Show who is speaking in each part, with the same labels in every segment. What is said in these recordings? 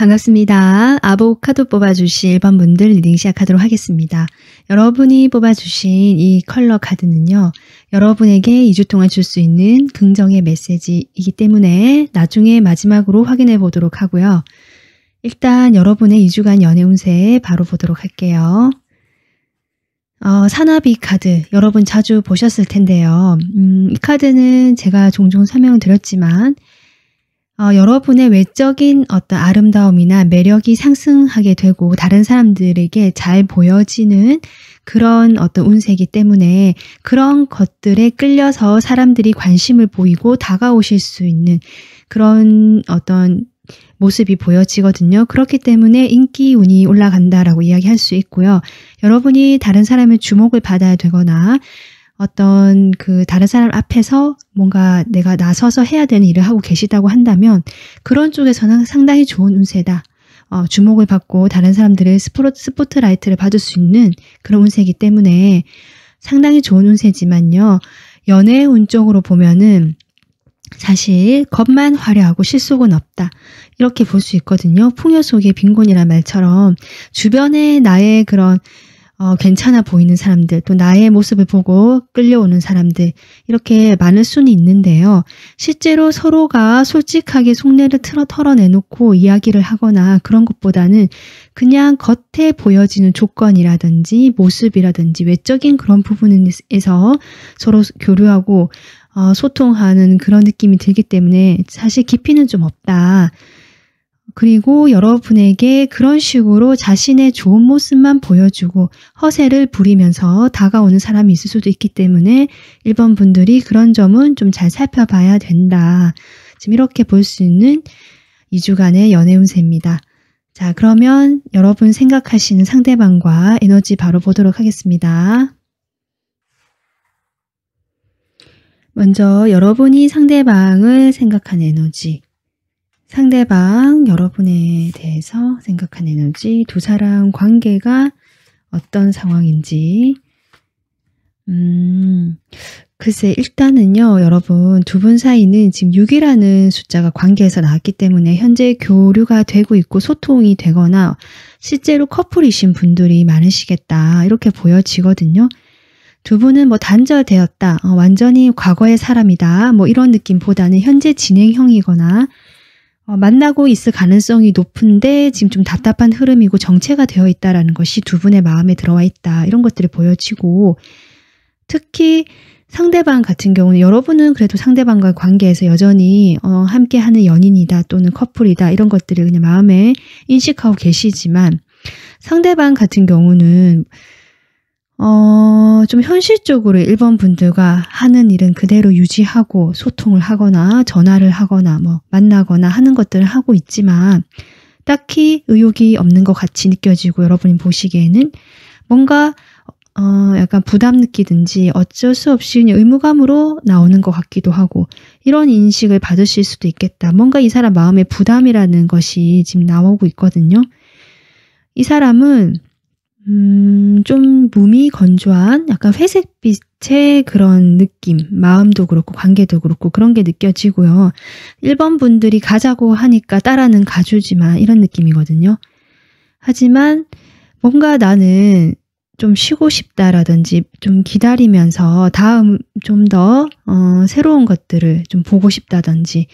Speaker 1: 반갑습니다. 아보카도 뽑아주신 1번 분들 리딩 시작하도록 하겠습니다. 여러분이 뽑아주신 이 컬러 카드는요, 여러분에게 2주 동안 줄 수 있는 긍정의 메시지이기 때문에 나중에 마지막으로 확인해 보도록 하고요. 일단 여러분의 2주간 연애 운세 바로 보도록 할게요. 사나비 카드 여러분 자주 보셨을 텐데요. 이 카드는 제가 종종 설명을 드렸지만 여러분의 외적인 어떤 아름다움이나 매력이 상승하게 되고 다른 사람들에게 잘 보여지는 그런 어떤 운세이기 때문에 그런 것들에 끌려서 사람들이 관심을 보이고 다가오실 수 있는 그런 어떤 모습이 보여지거든요. 그렇기 때문에 인기 운이 올라간다라고 이야기할 수 있고요. 여러분이 다른 사람의 주목을 받아야 되거나 어떤 그 다른 사람 앞에서 뭔가 내가 나서서 해야 되는 일을 하고 계시다고 한다면 그런 쪽에서는 상당히 좋은 운세다. 주목을 받고 다른 사람들의 스포트라이트를 받을 수 있는 그런 운세이기 때문에 상당히 좋은 운세지만요. 연애 운 쪽으로 보면은 사실 겉만 화려하고 실속은 없다. 이렇게 볼 수 있거든요. 풍요 속의 빈곤이란 말처럼 주변에 나의 그런 괜찮아 보이는 사람들, 또 나의 모습을 보고 끌려오는 사람들 이렇게 많을 수는 있는데요. 실제로 서로가 솔직하게 속내를 털어내놓고 이야기를 하거나 그런 것보다는 그냥 겉에 보여지는 조건이라든지 모습이라든지 외적인 그런 부분에서 서로 교류하고 소통하는 그런 느낌이 들기 때문에 사실 깊이는 좀 없다. 그리고 여러분에게 그런 식으로 자신의 좋은 모습만 보여주고 허세를 부리면서 다가오는 사람이 있을 수도 있기 때문에 1번 분들이 그런 점은 좀 잘 살펴봐야 된다. 지금 이렇게 볼 수 있는 2주간의 연애 운세입니다. 자, 그러면 여러분 생각하시는 상대방과 에너지 바로 보도록 하겠습니다. 먼저 여러분이 상대방을 생각한 에너지, 상대방 여러분에 대해서 생각한 에너지, 두 사람 관계가 어떤 상황인지. 글쎄 일단은요, 여러분 두 분 사이는 지금 6이라는 숫자가 관계에서 나왔기 때문에 현재 교류가 되고 있고 소통이 되거나 실제로 커플이신 분들이 많으시겠다 이렇게 보여지거든요. 두 분은 뭐 단절되었다, 완전히 과거의 사람이다, 뭐 이런 느낌보다는 현재 진행형이거나 만나고 있을 가능성이 높은데 지금 좀 답답한 흐름이고 정체가 되어 있다라는 것이 두 분의 마음에 들어와 있다. 이런 것들이 보여지고, 특히 상대방 같은 경우는 여러분은 그래도 상대방과 관계에서 여전히 함께하는 연인이다 또는 커플이다 이런 것들을 그냥 마음에 인식하고 계시지만 상대방 같은 경우는 좀 현실적으로 1번 분들과 하는 일은 그대로 유지하고 소통을 하거나 전화를 하거나 뭐 만나거나 하는 것들을 하고 있지만 딱히 의욕이 없는 것 같이 느껴지고 여러분이 보시기에는 뭔가 약간 부담 느끼든지 어쩔 수 없이 그냥 의무감으로 나오는 것 같기도 하고 이런 인식을 받으실 수도 있겠다. 뭔가 이 사람 마음에 부담이라는 것이 지금 나오고 있거든요. 이 사람은 좀 몸이 건조한 약간 회색빛의 그런 느낌, 마음도 그렇고 관계도 그렇고 그런 게 느껴지고요. 1번 분들이 가자고 하니까 따라는 가주지만 이런 느낌이거든요. 하지만 뭔가 나는 좀 쉬고 싶다라든지 좀 기다리면서 다음 좀 더 새로운 것들을 좀 보고 싶다든지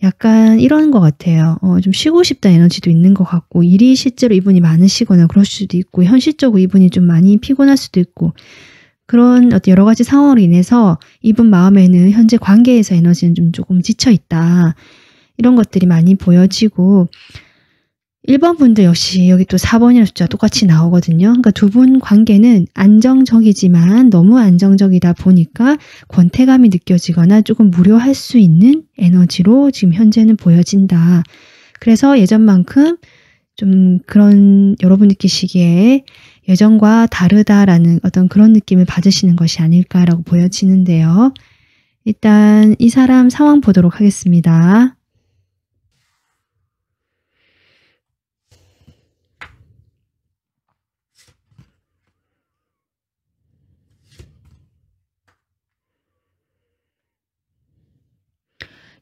Speaker 1: 약간 이런 것 같아요. 좀 쉬고 싶다 에너지도 있는 것 같고 일이 실제로 이분이 많으시거나 그럴 수도 있고 현실적으로 이분이 좀 많이 피곤할 수도 있고 그런 어떤 여러 가지 상황으로 인해서 이분 마음에는 현재 관계에서 에너지는 좀 조금 지쳐있다. 이런 것들이 많이 보여지고 1번 분들 역시 여기 또 4번이라는 숫자 똑같이 나오거든요. 그러니까 두 분 관계는 안정적이지만 너무 안정적이다 보니까 권태감이 느껴지거나 조금 무료할 수 있는 에너지로 지금 현재는 보여진다. 그래서 예전만큼 좀 그런 여러분 느끼시기에 예전과 다르다라는 어떤 그런 느낌을 받으시는 것이 아닐까라고 보여지는데요. 일단 이 사람 상황 보도록 하겠습니다.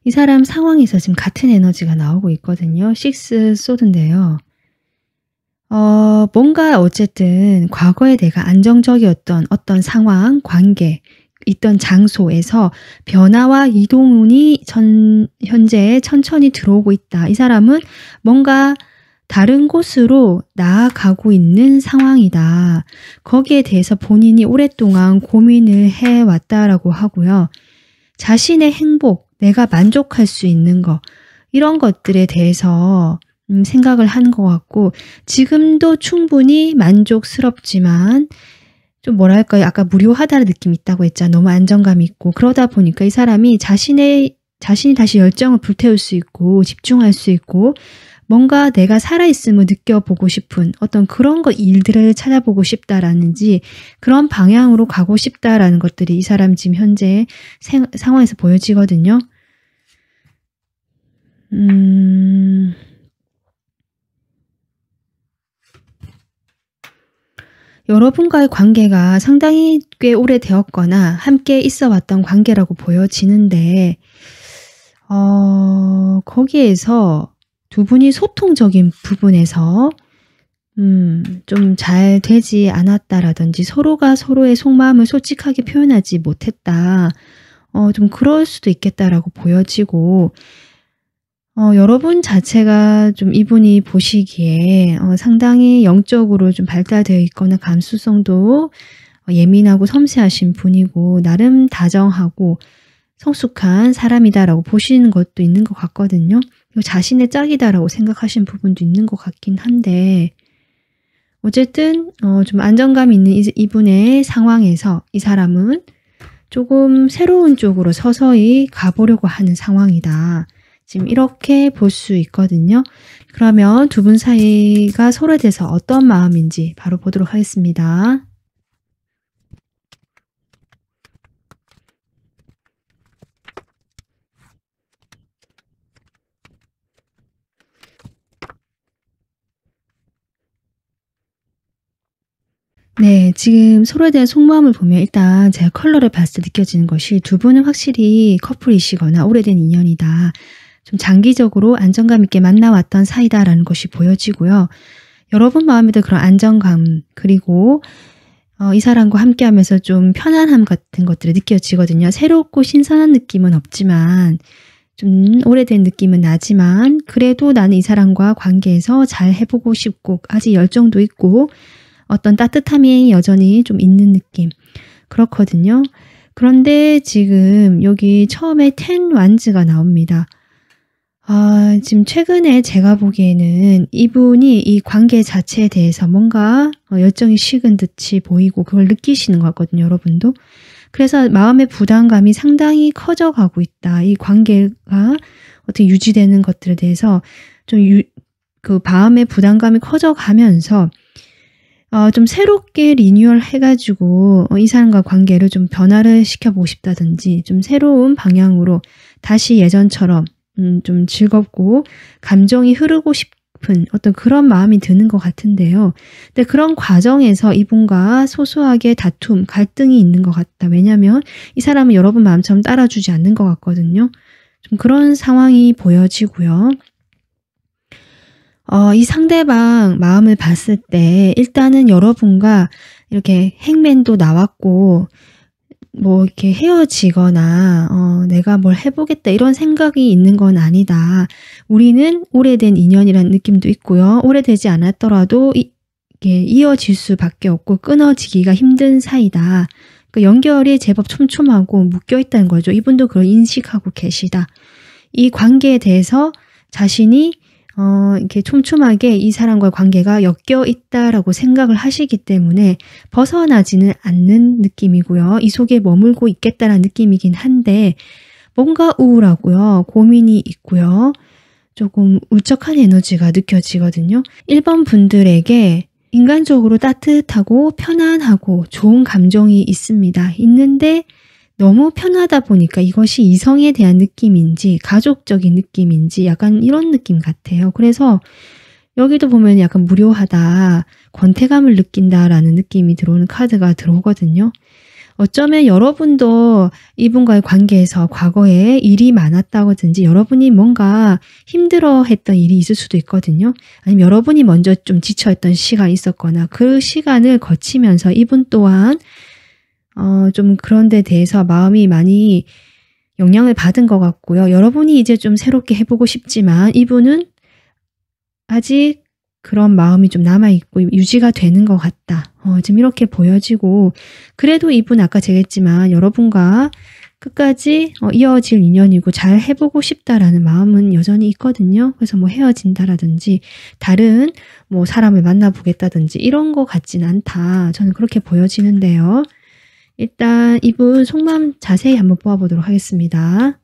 Speaker 1: 이 사람 상황에서 지금 같은 에너지가 나오고 있거든요. 식스 소드인데요. 뭔가 어쨌든 과거에 내가 안정적이었던 어떤 상황, 관계, 있던 장소에서 변화와 이동운이 현재 천천히 들어오고 있다. 이 사람은 뭔가 다른 곳으로 나아가고 있는 상황이다. 거기에 대해서 본인이 오랫동안 고민을 해왔다라고 하고요. 자신의 행복, 내가 만족할 수 있는 거, 이런 것들에 대해서 생각을 하는 것 같고, 지금도 충분히 만족스럽지만 좀 뭐랄까요, 아까 무료하다는 느낌이 있다고 했잖아. 너무 안정감이 있고, 그러다 보니까 이 사람이 자신이 다시 열정을 불태울 수 있고 집중할 수 있고, 뭔가 내가 살아있음을 느껴보고 싶은 어떤 그런 일들을 찾아보고 싶다라는지, 그런 방향으로 가고 싶다라는 것들이 이 사람 지금 현재 상황에서 보여지거든요. 여러분과의 관계가 상당히 꽤 오래되었거나 함께 있어 왔던 관계라고 보여지는데, 거기에서 두 분이 소통적인 부분에서 좀 잘 되지 않았다라든지 서로가 서로의 속마음을 솔직하게 표현하지 못했다. 좀 그럴 수도 있겠다라고 보여지고, 여러분 자체가 좀 이분이 보시기에 상당히 영적으로 좀 발달되어 있거나 감수성도 예민하고 섬세하신 분이고, 나름 다정하고 성숙한 사람이다라고 보시는 것도 있는 것 같거든요. 그리고 자신의 짝이다라고 생각하시는 부분도 있는 것 같긴 한데, 어쨌든 좀 안정감 있는 이분의 상황에서 이 사람은 조금 새로운 쪽으로 서서히 가보려고 하는 상황이다. 지금 이렇게 볼 수 있거든요. 그러면 두 분 사이가 서로에 대해서 어떤 마음인지 바로 보도록 하겠습니다. 네, 지금 서로에 대한 속마음을 보면 일단 제가 컬러를 봤을 때 느껴지는 것이, 두 분은 확실히 커플이시거나 오래된 인연이다. 좀 장기적으로 안정감 있게 만나왔던 사이다라는 것이 보여지고요. 여러분 마음에도 그런 안정감, 그리고 이 사람과 함께하면서 좀 편안함 같은 것들이 느껴지거든요. 새롭고 신선한 느낌은 없지만, 좀 오래된 느낌은 나지만, 그래도 나는 이 사람과 관계에서 잘 해보고 싶고 아직 열정도 있고 어떤 따뜻함이 여전히 좀 있는 느낌, 그렇거든요. 그런데 지금 여기 처음에 10 완즈가 나옵니다. 지금 최근에 제가 보기에는 이분이 이 관계 자체에 대해서 뭔가 열정이 식은 듯이 보이고 그걸 느끼시는 것 같거든요, 여러분도. 그래서 마음의 부담감이 상당히 커져가고 있다. 이 관계가 어떻게 유지되는 것들에 대해서 좀 그 마음의 부담감이 커져가면서 좀 새롭게 리뉴얼 해가지고 이 사람과 관계를 좀 변화를 시켜보고 싶다든지, 좀 새로운 방향으로 다시 예전처럼 좀 즐겁고 감정이 흐르고 싶은 어떤 그런 마음이 드는 것 같은데요. 근데 그런 과정에서 이분과 소소하게 다툼, 갈등이 있는 것 같다. 왜냐하면 이 사람은 여러분 마음처럼 따라주지 않는 것 같거든요. 좀 그런 상황이 보여지고요. 이 상대방 마음을 봤을 때 일단은 여러분과 이렇게 행맨도 나왔고, 뭐 이렇게 헤어지거나 내가 뭘 해보겠다 이런 생각이 있는 건 아니다. 우리는 오래된 인연이라는 느낌도 있고요. 오래되지 않았더라도 이게 이어질 수밖에 없고 끊어지기가 힘든 사이다. 그 연결이 제법 촘촘하고 묶여있다는 거죠. 이분도 그걸 인식하고 계시다. 이 관계에 대해서 자신이 이렇게 촘촘하게 이 사람과의 관계가 엮여 있다라고 생각을 하시기 때문에 벗어나지는 않는 느낌이고요. 이 속에 머물고 있겠다라는 느낌이긴 한데, 뭔가 우울하고요. 고민이 있고요. 조금 울적한 에너지가 느껴지거든요. 1번 분들에게 인간적으로 따뜻하고 편안하고 좋은 감정이 있습니다. 있는데 너무 편하다 보니까 이것이 이성에 대한 느낌인지 가족적인 느낌인지 약간 이런 느낌 같아요. 그래서 여기도 보면 약간 무료하다, 권태감을 느낀다라는 느낌이 들어오는 카드가 들어오거든요. 어쩌면 여러분도 이분과의 관계에서 과거에 일이 많았다든지 여러분이 뭔가 힘들어했던 일이 있을 수도 있거든요. 아니면 여러분이 먼저 좀 지쳐있던 시간이 있었거나 그 시간을 거치면서 이분 또한 좀 그런 데 대해서 마음이 많이 영향을 받은 것 같고요. 여러분이 이제 좀 새롭게 해보고 싶지만 이분은 아직 그런 마음이 좀 남아있고 유지가 되는 것 같다. 지금 이렇게 보여지고 그래도 이분 아까 제가 했지만 여러분과 끝까지 이어질 인연이고 잘 해보고 싶다라는 마음은 여전히 있거든요. 그래서 뭐 헤어진다라든지 다른 뭐 사람을 만나보겠다든지 이런 거 같진 않다. 저는 그렇게 보여지는데요. 일단 이분 속마음 자세히 한번 보아보도록 하겠습니다.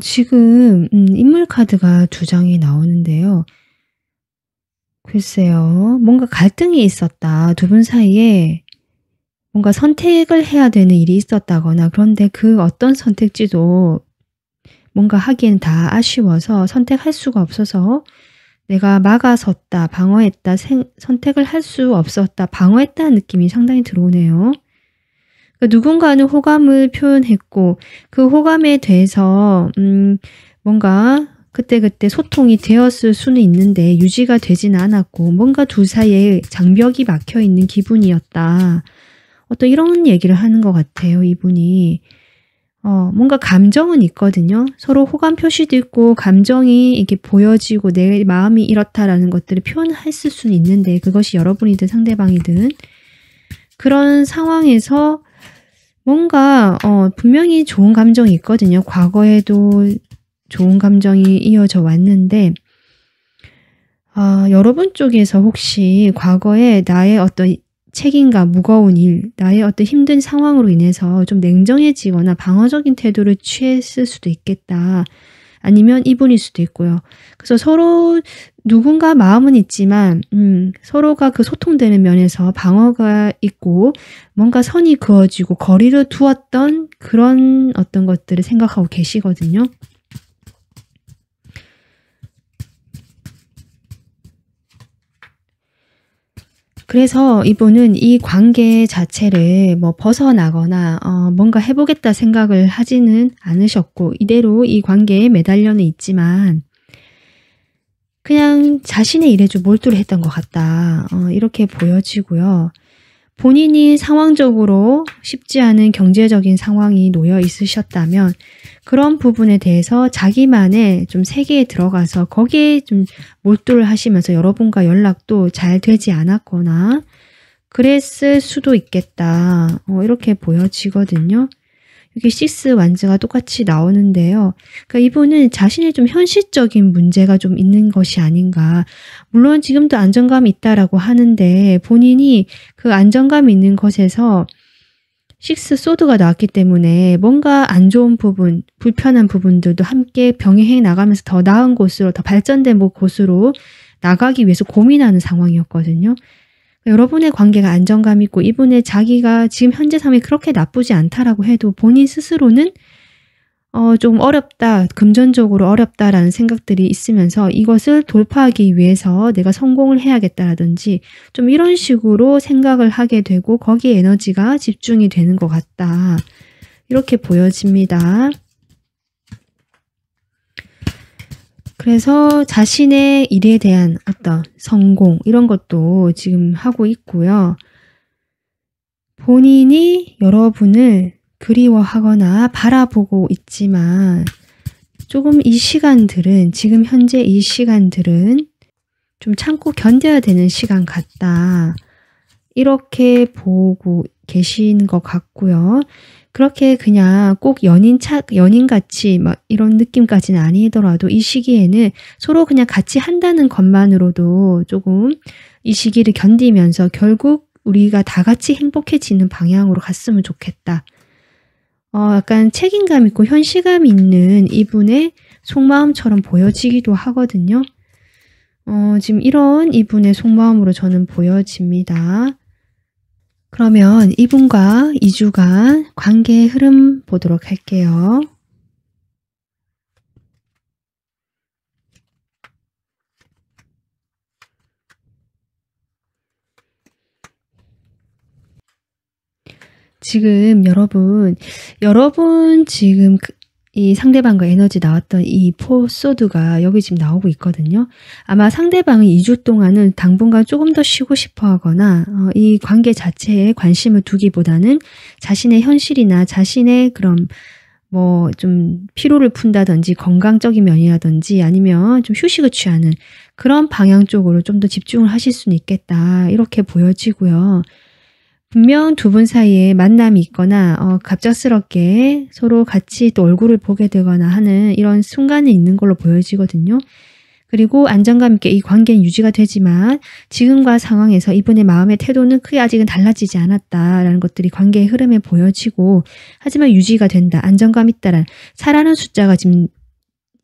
Speaker 1: 지금 인물 카드가 2장이 나오는데요. 글쎄요. 뭔가 갈등이 있었다. 두 분 사이에 뭔가 선택을 해야 되는 일이 있었다거나 그런데 그 어떤 선택지도 뭔가 하기엔 다 아쉬워서 선택할 수가 없어서 내가 막아섰다, 방어했다, 선택을 할 수 없었다, 방어했다는 느낌이 상당히 들어오네요. 누군가는 호감을 표현했고 그 호감에 대해서 뭔가 그때그때 소통이 되었을 수는 있는데 유지가 되진 않았고 뭔가 둘 사이에 장벽이 막혀있는 기분이었다. 어떤 이런 얘기를 하는 것 같아요. 이분이. 뭔가 감정은 있거든요. 서로 호감 표시도 있고 감정이 이렇게 보여지고 내 마음이 이렇다라는 것들을 표현했을 수는 있는데 그것이 여러분이든 상대방이든 그런 상황에서 뭔가 분명히 좋은 감정이 있거든요. 과거에도 좋은 감정이 이어져 왔는데 여러분 쪽에서 혹시 과거에 나의 어떤 책임감, 무거운 일, 나의 어떤 힘든 상황으로 인해서 좀 냉정해지거나 방어적인 태도를 취했을 수도 있겠다. 아니면 이분일 수도 있고요. 그래서 서로 누군가 마음은 있지만 서로가 그 소통되는 면에서 방어가 있고 뭔가 선이 그어지고 거리를 두었던 그런 어떤 것들을 생각하고 계시거든요. 그래서 이분은 이 관계 자체를 뭐 벗어나거나 뭔가 해보겠다 생각을 하지는 않으셨고 이대로 이 관계에 매달려는 있지만 그냥 자신의 일에 좀 몰두를 했던 것 같다. 이렇게 보여지고요. 본인이 상황적으로 쉽지 않은 경제적인 상황이 놓여 있으셨다면 그런 부분에 대해서 자기만의 좀 세계에 들어가서 거기에 좀 몰두를 하시면서 여러분과 연락도 잘 되지 않았거나 그랬을 수도 있겠다. 이렇게 보여지거든요. 여기 6 완즈가 똑같이 나오는데요. 그러니까 이분은 자신의 좀 현실적인 문제가 좀 있는 것이 아닌가. 물론 지금도 안정감이 있다라고 하는데 본인이 그 안정감이 있는 것에서 6 소드가 나왔기 때문에 뭔가 안 좋은 부분, 불편한 부분들도 함께 병행해 나가면서 더 나은 곳으로, 더 발전된 곳으로 나가기 위해서 고민하는 상황이었거든요. 여러분의 관계가 안정감 있고 이분의 자기가 지금 현재 삶이 그렇게 나쁘지 않다라고 해도 본인 스스로는 좀 어렵다, 금전적으로 어렵다라는 생각들이 있으면서 이것을 돌파하기 위해서 내가 성공을 해야겠다라든지 좀 이런 식으로 생각을 하게 되고 거기에 에너지가 집중이 되는 것 같다. 이렇게 보여집니다. 그래서 자신의 일에 대한 어떤 성공 이런 것도 지금 하고 있고요. 본인이 여러분을 그리워하거나 바라보고 있지만 조금 이 시간들은 지금 현재 이 시간들은 좀 참고 견뎌야 되는 시간 같다. 이렇게 보고 계신 것 같고요. 그렇게 그냥 꼭 연인같이 막 이런 느낌까지는 아니더라도 이 시기에는 서로 그냥 같이 한다는 것만으로도 조금 이 시기를 견디면서 결국 우리가 다 같이 행복해지는 방향으로 갔으면 좋겠다. 약간 책임감 있고 현실감 있는 이분의 속마음처럼 보여지기도 하거든요. 지금 이런 이분의 속마음으로 저는 보여집니다. 그러면 이분과 2주간 관계의 흐름 보도록 할게요. 지금 여러분 지금 이 상대방과 에너지 나왔던 이 포소드가 여기 지금 나오고 있거든요. 아마 상대방은 2주 동안은 당분간 조금 더 쉬고 싶어 하거나 이 관계 자체에 관심을 두기보다는 자신의 현실이나 자신의 그런 뭐 좀 피로를 푼다든지 건강적인 면이라든지 아니면 좀 휴식을 취하는 그런 방향 쪽으로 좀 더 집중을 하실 수는 있겠다. 이렇게 보여지고요. 분명 두 분 사이에 만남이 있거나 갑작스럽게 서로 같이 또 얼굴을 보게 되거나 하는 이런 순간이 있는 걸로 보여지거든요. 그리고 안정감 있게 이 관계는 유지가 되지만 지금과 상황에서 이분의 마음의 태도는 크게 아직은 달라지지 않았다라는 것들이 관계의 흐름에 보여지고 하지만 유지가 된다, 안정감 있다라는 사라는 숫자가 지금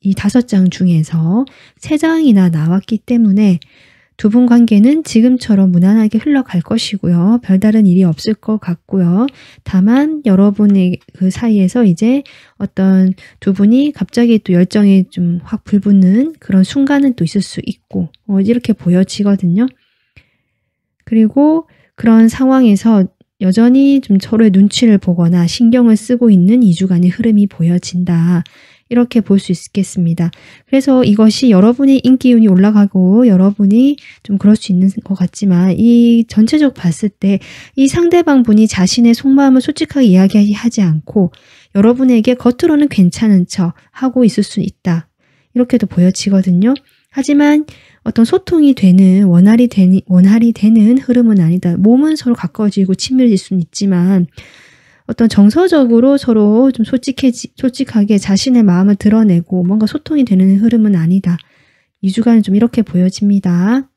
Speaker 1: 이 5장 중에서 3장이나 나왔기 때문에 두 분 관계는 지금처럼 무난하게 흘러갈 것이고요. 별다른 일이 없을 것 같고요. 다만 여러분의 그 사이에서 이제 어떤 두 분이 갑자기 또 열정이 좀 확 불붙는 그런 순간은 또 있을 수 있고 이렇게 보여지거든요. 그리고 그런 상황에서 여전히 좀 서로의 눈치를 보거나 신경을 쓰고 있는 2주간의 흐름이 보여진다. 이렇게 볼 수 있겠습니다. 그래서 이것이 여러분의 인기운이 올라가고 여러분이 좀 그럴 수 있는 것 같지만 이 전체적 봤을 때 이 상대방 분이 자신의 속마음을 솔직하게 이야기하지 않고 여러분에게 겉으로는 괜찮은 척 하고 있을 수 있다. 이렇게도 보여지거든요. 하지만 어떤 소통이 되는 원활히 되는 흐름은 아니다. 몸은 서로 가까워지고 친밀해질 수는 있지만 어떤 정서적으로 서로 좀 솔직하게 자신의 마음을 드러내고 뭔가 소통이 되는 흐름은 아니다. 2주간은 좀 이렇게 보여집니다.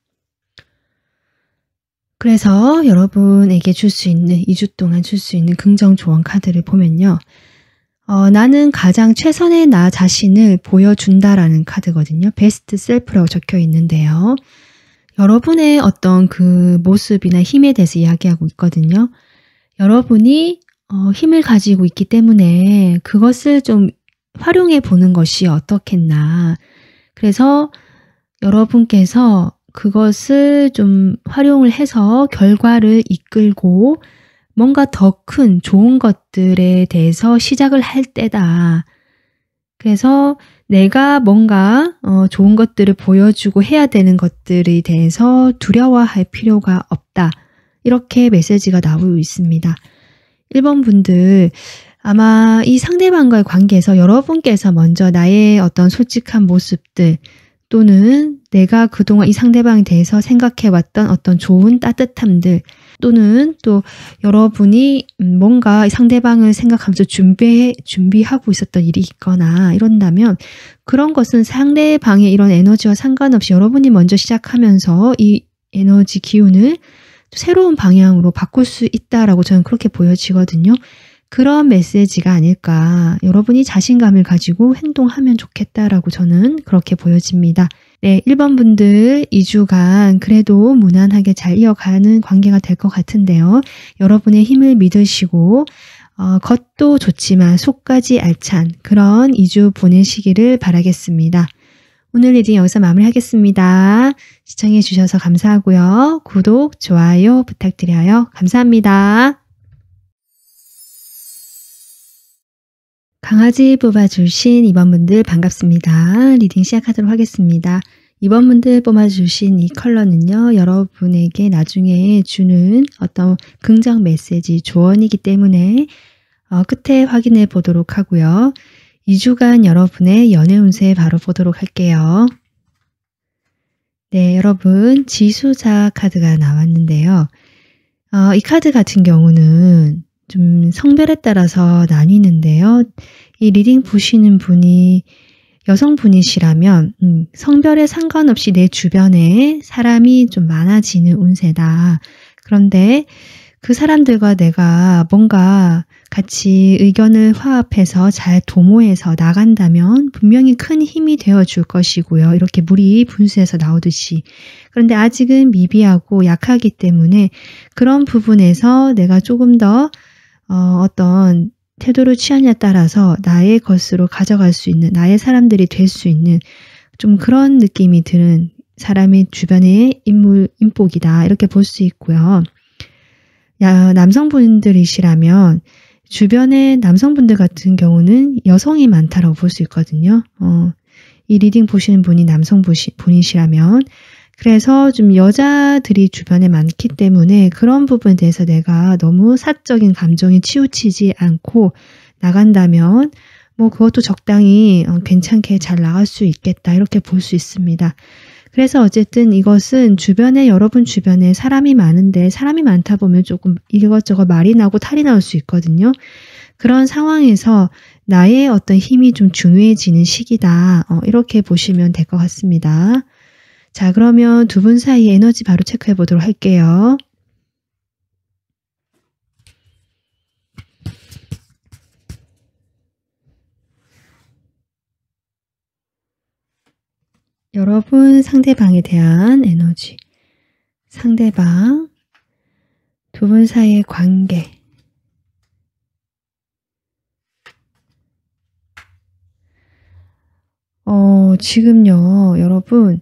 Speaker 1: 그래서 여러분에게 줄 수 있는 2주 동안 줄 수 있는 긍정 조언 카드를 보면요. 나는 가장 최선의 나 자신을 보여준다라는 카드거든요. 베스트 셀프라고 적혀 있는데요. 여러분의 어떤 그 모습이나 힘에 대해서 이야기하고 있거든요. 여러분이 힘을 가지고 있기 때문에 그것을 좀 활용해 보는 것이 어떻겠나. 그래서 여러분께서 그것을 좀 활용을 해서 결과를 이끌고 뭔가 더 큰 좋은 것들에 대해서 시작을 할 때다. 그래서 내가 뭔가 좋은 것들을 보여주고 해야 되는 것들에 대해서 두려워할 필요가 없다. 이렇게 메시지가 나오고 있습니다. 1번 분들 아마 이 상대방과의 관계에서 여러분께서 먼저 나의 어떤 솔직한 모습들 또는 내가 그동안 이 상대방에 대해서 생각해왔던 어떤 좋은 따뜻함들 또는 또 여러분이 뭔가 이 상대방을 생각하면서 준비하고 있었던 일이 있거나 이런다면 그런 것은 상대방의 이런 에너지와 상관없이 여러분이 먼저 시작하면서 이 에너지 기운을 새로운 방향으로 바꿀 수 있다라고 저는 그렇게 보여지거든요. 그런 메시지가 아닐까. 여러분이 자신감을 가지고 행동하면 좋겠다라고 저는 그렇게 보여집니다. 네, 1번 분들 2주간 그래도 무난하게 잘 이어가는 관계가 될 것 같은데요. 여러분의 힘을 믿으시고 겉도 좋지만 속까지 알찬 그런 2주 보내시기를 바라겠습니다. 오늘 리딩 여기서 마무리하겠습니다. 시청해 주셔서 감사하고요. 구독, 좋아요 부탁드려요. 감사합니다. 강아지 뽑아주신 2번 분들 반갑습니다. 리딩 시작하도록 하겠습니다. 2번 분들 뽑아주신 이 컬러는요. 여러분에게 나중에 주는 어떤 긍정 메시지, 조언이기 때문에 끝에 확인해 보도록 하고요. 2주간 여러분의 연애 운세 바로 보도록 할게요. 네, 여러분 지수자 카드가 나왔는데요. 이 카드 같은 경우는 좀 성별에 따라서 나뉘는데요. 이 리딩 보시는 분이 여성분이시라면 성별에 상관없이 내 주변에 사람이 좀 많아지는 운세다. 그런데 그 사람들과 내가 뭔가 같이 의견을 화합해서 잘 도모해서 나간다면 분명히 큰 힘이 되어 줄 것이고요. 이렇게 물이 분수에서 나오듯이. 그런데 아직은 미비하고 약하기 때문에 그런 부분에서 내가 조금 더 어떤 태도를 취하냐에 따라서 나의 것으로 가져갈 수 있는, 나의 사람들이 될 수 있는 좀 그런 느낌이 드는 사람의 주변의 인복이다. 이렇게 볼 수 있고요. 남성분들이시라면 주변의 남성분들 같은 경우는 여성이 많다라고 볼 수 있거든요. 이 리딩 보시는 분이 남성분이시라면 그래서 좀 여자들이 주변에 많기 때문에 그런 부분에 대해서 내가 너무 사적인 감정에 치우치지 않고 나간다면 뭐 그것도 적당히 괜찮게 잘 나갈 수 있겠다 이렇게 볼 수 있습니다. 그래서 어쨌든 이것은 여러분 주변에 사람이 많은데 사람이 많다 보면 조금 이것저것 말이 나고 탈이 나올 수 있거든요. 그런 상황에서 나의 어떤 힘이 좀 중요해지는 시기다. 이렇게 보시면 될 것 같습니다. 자, 그러면 두 분 사이 에너지 바로 체크해 보도록 할게요. 여러분 상대방에 대한 에너지, 상대방, 두 분 사이의 관계, 지금요, 여러분,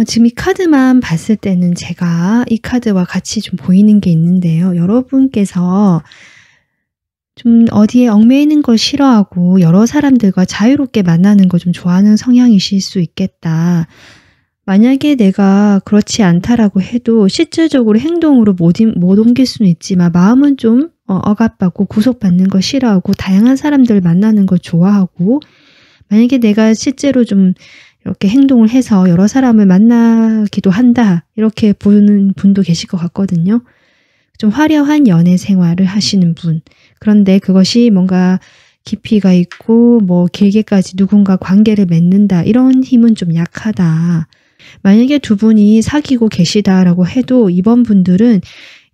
Speaker 1: 지금 이 카드만 봤을 때는 제가 이 카드와 같이 좀 보이는 게 있는데요. 여러분께서 좀 어디에 얽매이는 걸 싫어하고 여러 사람들과 자유롭게 만나는 걸 좀 좋아하는 성향이실 수 있겠다. 만약에 내가 그렇지 않다라고 해도 실질적으로 행동으로 못 옮길 수는 있지만 마음은 좀 억압받고 구속받는 걸 싫어하고 다양한 사람들을 만나는 걸 좋아하고 만약에 내가 실제로 좀 이렇게 행동을 해서 여러 사람을 만나기도 한다 이렇게 보는 분도 계실 것 같거든요. 좀 화려한 연애 생활을 하시는 분. 그런데 그것이 뭔가 깊이가 있고 뭐 길게까지 누군가 관계를 맺는다 이런 힘은 좀 약하다. 만약에 두 분이 사귀고 계시다라고 해도 이번 분들은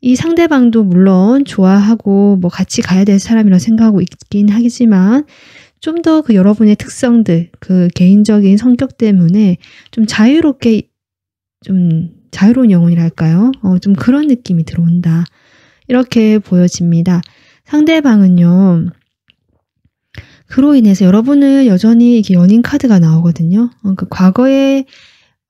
Speaker 1: 이 상대방도 물론 좋아하고 뭐 같이 가야 될 사람이라고 생각하고 있긴 하겠지만 좀 더 그 여러분의 특성들, 그 개인적인 성격 때문에 좀 자유롭게 좀 자유로운 영혼이랄까요? 좀 그런 느낌이 들어온다. 이렇게 보여집니다. 상대방은요. 그로 인해서 여러분은 여전히 이게 연인 카드가 나오거든요. 그 과거에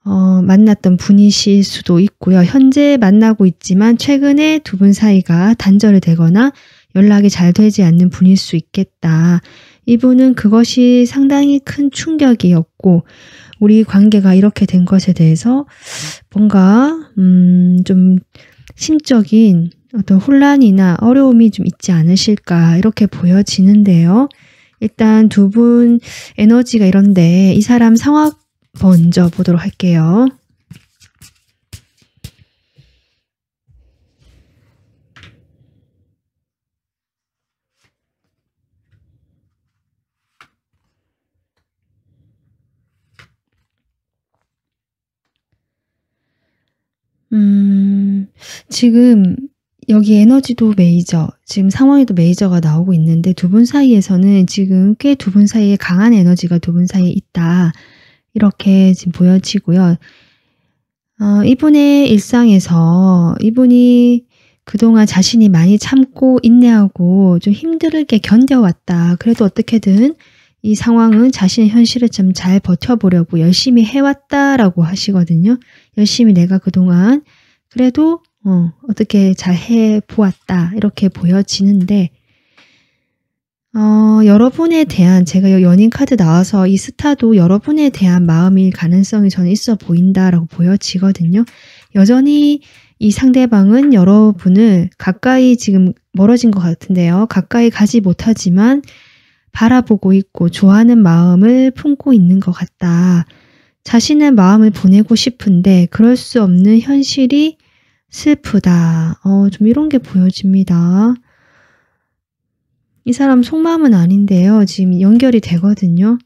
Speaker 1: 만났던 분이실 수도 있고요. 현재 만나고 있지만 최근에 두 분 사이가 단절이 되거나 연락이 잘 되지 않는 분일 수 있겠다. 이분은 그것이 상당히 큰 충격이었고 우리 관계가 이렇게 된 것에 대해서 뭔가 좀 심적인 어떤 혼란이나 어려움이 좀 있지 않으실까 이렇게 보여지는데요. 일단 두 분 에너지가 이런데 이 사람 상황 먼저 보도록 할게요. 지금 여기 에너지도 메이저, 지금 상황에도 메이저가 나오고 있는데 두 분 사이에서는 지금 꽤 두 분 사이에 강한 에너지가 두 분 사이에 있다. 이렇게 지금 보여지고요. 이분의 일상에서 이분이 그동안 자신이 많이 참고 인내하고 좀 힘들게 견뎌왔다. 그래도 어떻게든 이 상황은 자신의 현실을 좀 잘 버텨보려고 열심히 해왔다라고 하시거든요. 열심히 내가 그동안 그래도 어떻게 잘 해보았다 이렇게 보여지는데 여러분에 대한 제가 연인 카드 나와서 이 스타도 여러분에 대한 마음일 가능성이 저는 있어 보인다라고 보여지거든요. 여전히 이 상대방은 여러분을 가까이 지금 멀어진 것 같은데요. 가까이 가지 못하지만 바라보고 있고 좋아하는 마음을 품고 있는 것 같다. 자신의 마음을 보내고 싶은데 그럴 수 없는 현실이 슬프다. 좀 이런 게 보여집니다. 이 사람 속마음은 아닌데요. 지금 연결이 되거든요.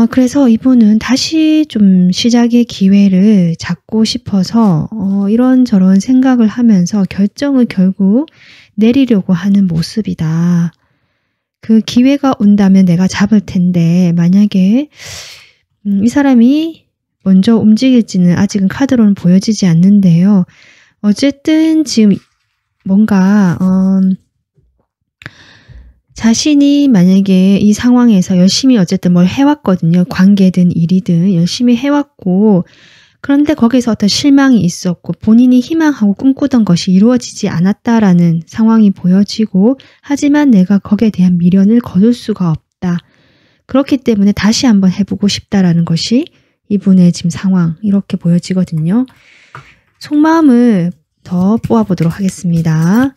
Speaker 1: 그래서 이분은 다시 좀 시작의 기회를 잡고 싶어서 이런저런 생각을 하면서 결정을 결국 내리려고 하는 모습이다. 그 기회가 온다면 내가 잡을 텐데 만약에 이 사람이 먼저 움직일지는 아직은 카드로는 보여지지 않는데요. 어쨌든 지금 뭔가 자신이 만약에 이 상황에서 열심히 어쨌든 뭘 해왔거든요. 관계든 일이든 열심히 해왔고 그런데 거기서 어떤 실망이 있었고 본인이 희망하고 꿈꾸던 것이 이루어지지 않았다라는 상황이 보여지고 하지만 내가 거기에 대한 미련을 거둘 수가 없다. 그렇기 때문에 다시 한번 해보고 싶다라는 것이 이분의 지금 상황 이렇게 보여지거든요. 속마음을 더 뽑아보도록 하겠습니다.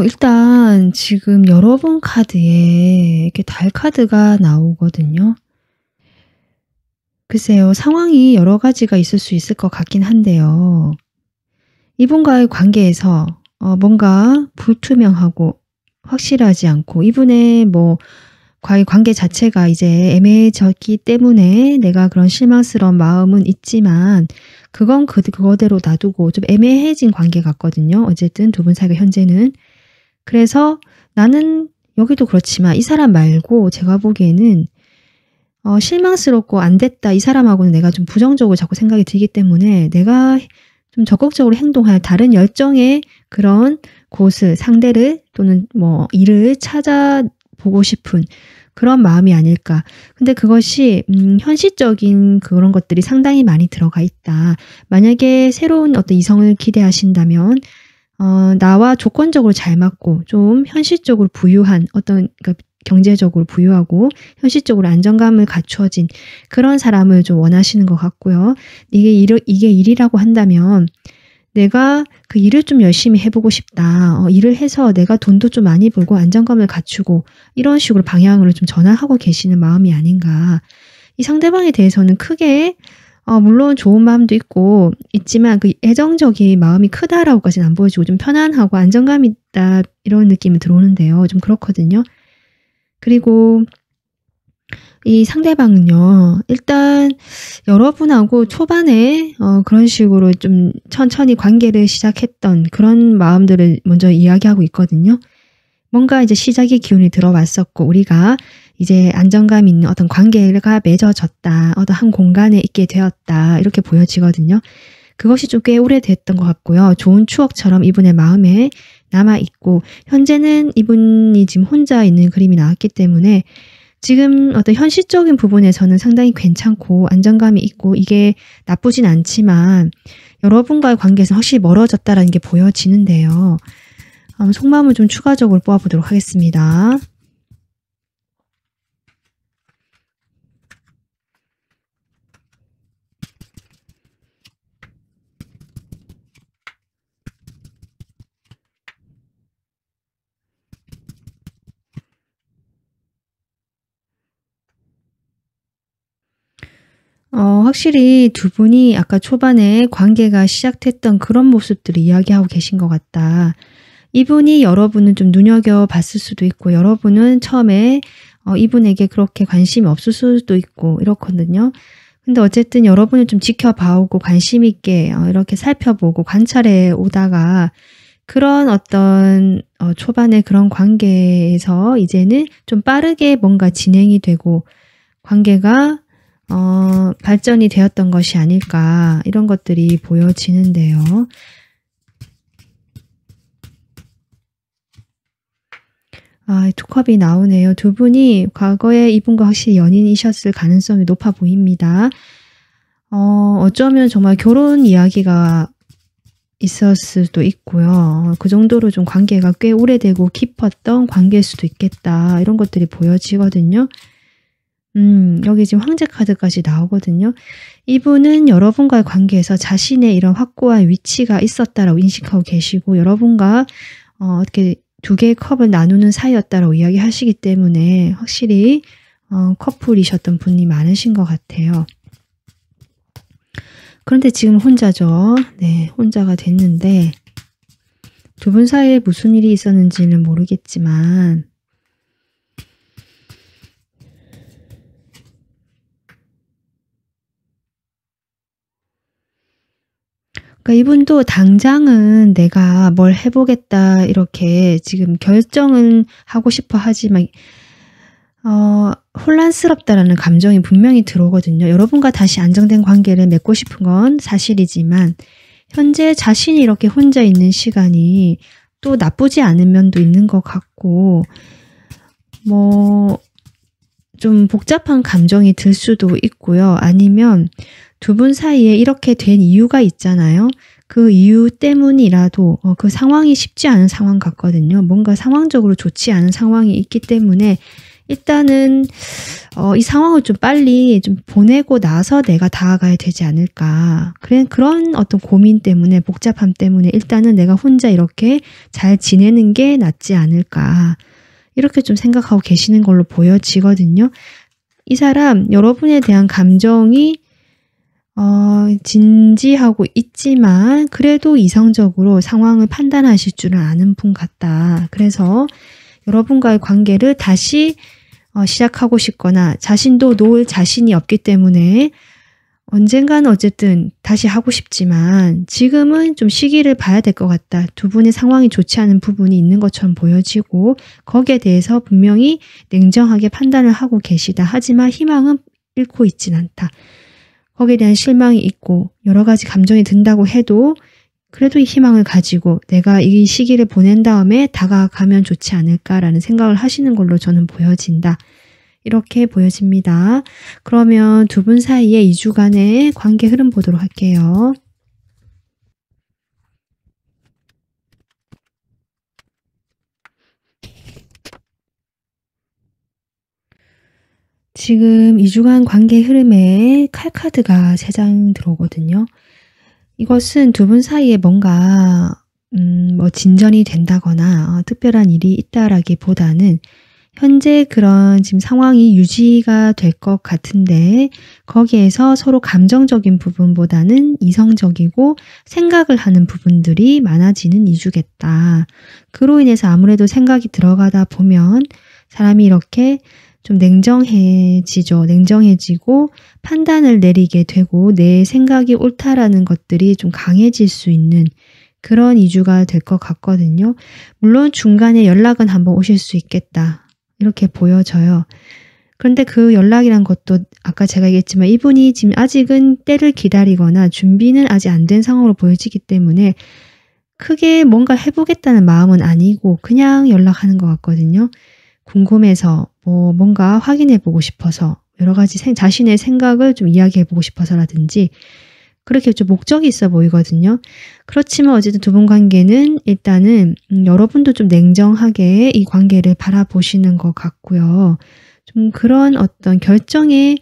Speaker 1: 일단 지금 여러분 카드에 이렇게 달 카드가 나오거든요. 글쎄요, 상황이 여러 가지가 있을 수 있을 것 같긴 한데요. 이분과의 관계에서 뭔가 불투명하고 확실하지 않고 이분의 과의 관계 자체가 이제 애매해졌기 때문에 내가 그런 실망스러운 마음은 있지만 그건 그거대로 놔두고 좀 애매해진 관계 같거든요. 어쨌든 두 분 사이가 현재는. 그래서 나는 여기도 그렇지만 이 사람 말고 제가 보기에는 실망스럽고 안 됐다. 이 사람하고는 내가 좀 부정적으로 자꾸 생각이 들기 때문에 내가 좀 적극적으로 행동할 다른 그런 곳을 상대를 또는 일을 찾아보고 싶은 그런 마음이 아닐까. 근데 그것이 현실적인 그런 것들이 상당히 많이 들어가 있다. 만약에 새로운 어떤 이성을 기대하신다면 나와 조건적으로 잘 맞고 좀 현실적으로 부유한 그러니까 경제적으로 부유하고 현실적으로 안정감을 갖추어진 그런 사람을 좀 원하시는 것 같고요. 이게 일이라고 한다면 내가 그 일을 좀 열심히 해보고 싶다. 일을 해서 내가 돈도 좀 많이 벌고 안정감을 갖추고 이런 식으로 방향으로 좀 전환하고 계시는 마음이 아닌가. 이 상대방에 대해서는 크게 물론 좋은 마음도 있지만 그 애정적인 마음이 크다라고까지는 안 보여지고 좀 편안하고 안정감이 있다 이런 느낌이 들어오는데요. 좀 그렇거든요. 그리고 이 상대방은요. 일단 여러분하고 초반에 그런 식으로 좀 천천히 관계를 시작했던 그런 마음들을 먼저 이야기하고 있거든요. 뭔가 이제 시작의 기운이 들어왔었고 우리가 이제 안정감 있는 어떤 관계가 맺어졌다. 어떤 한 공간에 있게 되었다. 이렇게 보여지거든요. 그것이 좀 꽤 오래됐던 것 같고요. 좋은 추억처럼 이분의 마음에 남아있고 현재는 이분이 지금 혼자 있는 그림이 나왔기 때문에 지금 어떤 현실적인 부분에서는 상당히 괜찮고 안정감이 있고 이게 나쁘진 않지만 여러분과의 관계에서 확실히 멀어졌다는 게 보여지는데요. 속마음을 좀 추가적으로 뽑아보도록 하겠습니다. 확실히 두 분이 아까 초반에 관계가 시작됐던 그런 모습들을 이야기하고 계신 것 같다. 이분이 여러분은 좀 눈여겨봤을 수도 있고 여러분은 처음에 이분에게 그렇게 관심이 없을 수도 있고 이렇거든요. 근데 어쨌든 여러분을 좀 지켜봐오고 관심 있게 이렇게 살펴보고 관찰해 오다가 그런 어떤 초반에 그런 관계에서 이제는 좀 빠르게 뭔가 진행이 되고 관계가 발전이 되었던 것이 아닐까 이런 것들이 보여지는데요. 두 컵이 나오네요. 두 분이 과거에 이분과 확실히 연인이셨을 가능성이 높아 보입니다. 어쩌면 정말 결혼 이야기가 있었을 수도 있고요. 그 정도로 좀 관계가 꽤 오래되고 깊었던 관계일 수도 있겠다. 이런 것들이 보여지거든요. 여기 지금 황제 카드까지 나오거든요. 이분은 여러분과의 관계에서 자신의 이런 확고한 위치가 있었다라고 인식하고 계시고 여러분과 어떻게 두 개의 컵을 나누는 사이였다라고 이야기하시기 때문에 확실히 커플이셨던 분이 많으신 것 같아요. 그런데 지금 혼자죠. 네, 혼자가 됐는데 두 분 사이에 무슨 일이 있었는지는 모르겠지만 그러니까 이분도 당장은 내가 뭘 해보겠다 이렇게 지금 결정은 하고 싶어 하지만 혼란스럽다라는 감정이 분명히 들어오거든요. 여러분과 다시 안정된 관계를 맺고 싶은 건 사실이지만 현재 자신이 이렇게 혼자 있는 시간이 또 나쁘지 않은 면도 있는 것 같고 좀 복잡한 감정이 들 수도 있고요. 아니면 두 분 사이에 이렇게 된 이유가 있잖아요. 그 이유 때문이라도 그 상황이 쉽지 않은 상황 같거든요. 뭔가 상황적으로 좋지 않은 상황이 있기 때문에 일단은 이 상황을 좀 빨리 좀 보내고 나서 내가 다가가야 되지 않을까. 그런 어떤 고민 때문에 복잡함 때문에 일단은 내가 혼자 이렇게 잘 지내는 게 낫지 않을까. 이렇게 좀 생각하고 계시는 걸로 보여지거든요. 이 사람 여러분에 대한 감정이 진지하고 있지만 그래도 이성적으로 상황을 판단하실 줄은 아는 분 같다. 그래서 여러분과의 관계를 다시 시작하고 싶거나 자신도 놓을 자신이 없기 때문에 언젠가는 어쨌든 다시 하고 싶지만 지금은 좀 시기를 봐야 될 것 같다. 두 분의 상황이 좋지 않은 부분이 있는 것처럼 보여지고 거기에 대해서 분명히 냉정하게 판단을 하고 계시다. 하지만 희망은 잃고 있진 않다. 거기에 대한 실망이 있고 여러 가지 감정이 든다고 해도 그래도 이 희망을 가지고 내가 이 시기를 보낸 다음에 다가가면 좋지 않을까라는 생각을 하시는 걸로 저는 보여진다. 이렇게 보여집니다. 그러면 두 분 사이에 2주간의 관계 흐름 보도록 할게요. 지금 2주간 관계 흐름에 칼카드가 3장 들어오거든요. 이것은 두 분 사이에 뭔가 진전이 된다거나 특별한 일이 있다라기보다는 현재 그런 지금 상황이 유지가 될 것 같은데 거기에서 서로 감정적인 부분보다는 이성적이고 생각을 하는 부분들이 많아지는 2주겠다. 그로 인해서 아무래도 생각이 들어가다 보면 사람이 이렇게 좀 냉정해지죠. 냉정해지고 판단을 내리게 되고 내 생각이 옳다라는 것들이 좀 강해질 수 있는 그런 2주가 될 것 같거든요. 물론 중간에 연락은 한번 오실 수 있겠다. 이렇게 보여져요. 그런데 그 연락이란 것도 아까 제가 얘기했지만 이분이 지금 아직은 때를 기다리거나 준비는 아직 안 된 상황으로 보여지기 때문에 크게 뭔가 해보겠다는 마음은 아니고 그냥 연락하는 것 같거든요. 궁금해서 뭔가 확인해보고 싶어서 여러 가지 자신의 생각을 좀 이야기해보고 싶어서라든지 그렇게 좀 목적이 있어 보이거든요. 그렇지만 어쨌든 두 분 관계는 일단은 여러분도 좀 냉정하게 이 관계를 바라보시는 것 같고요. 좀 그런 어떤 결정의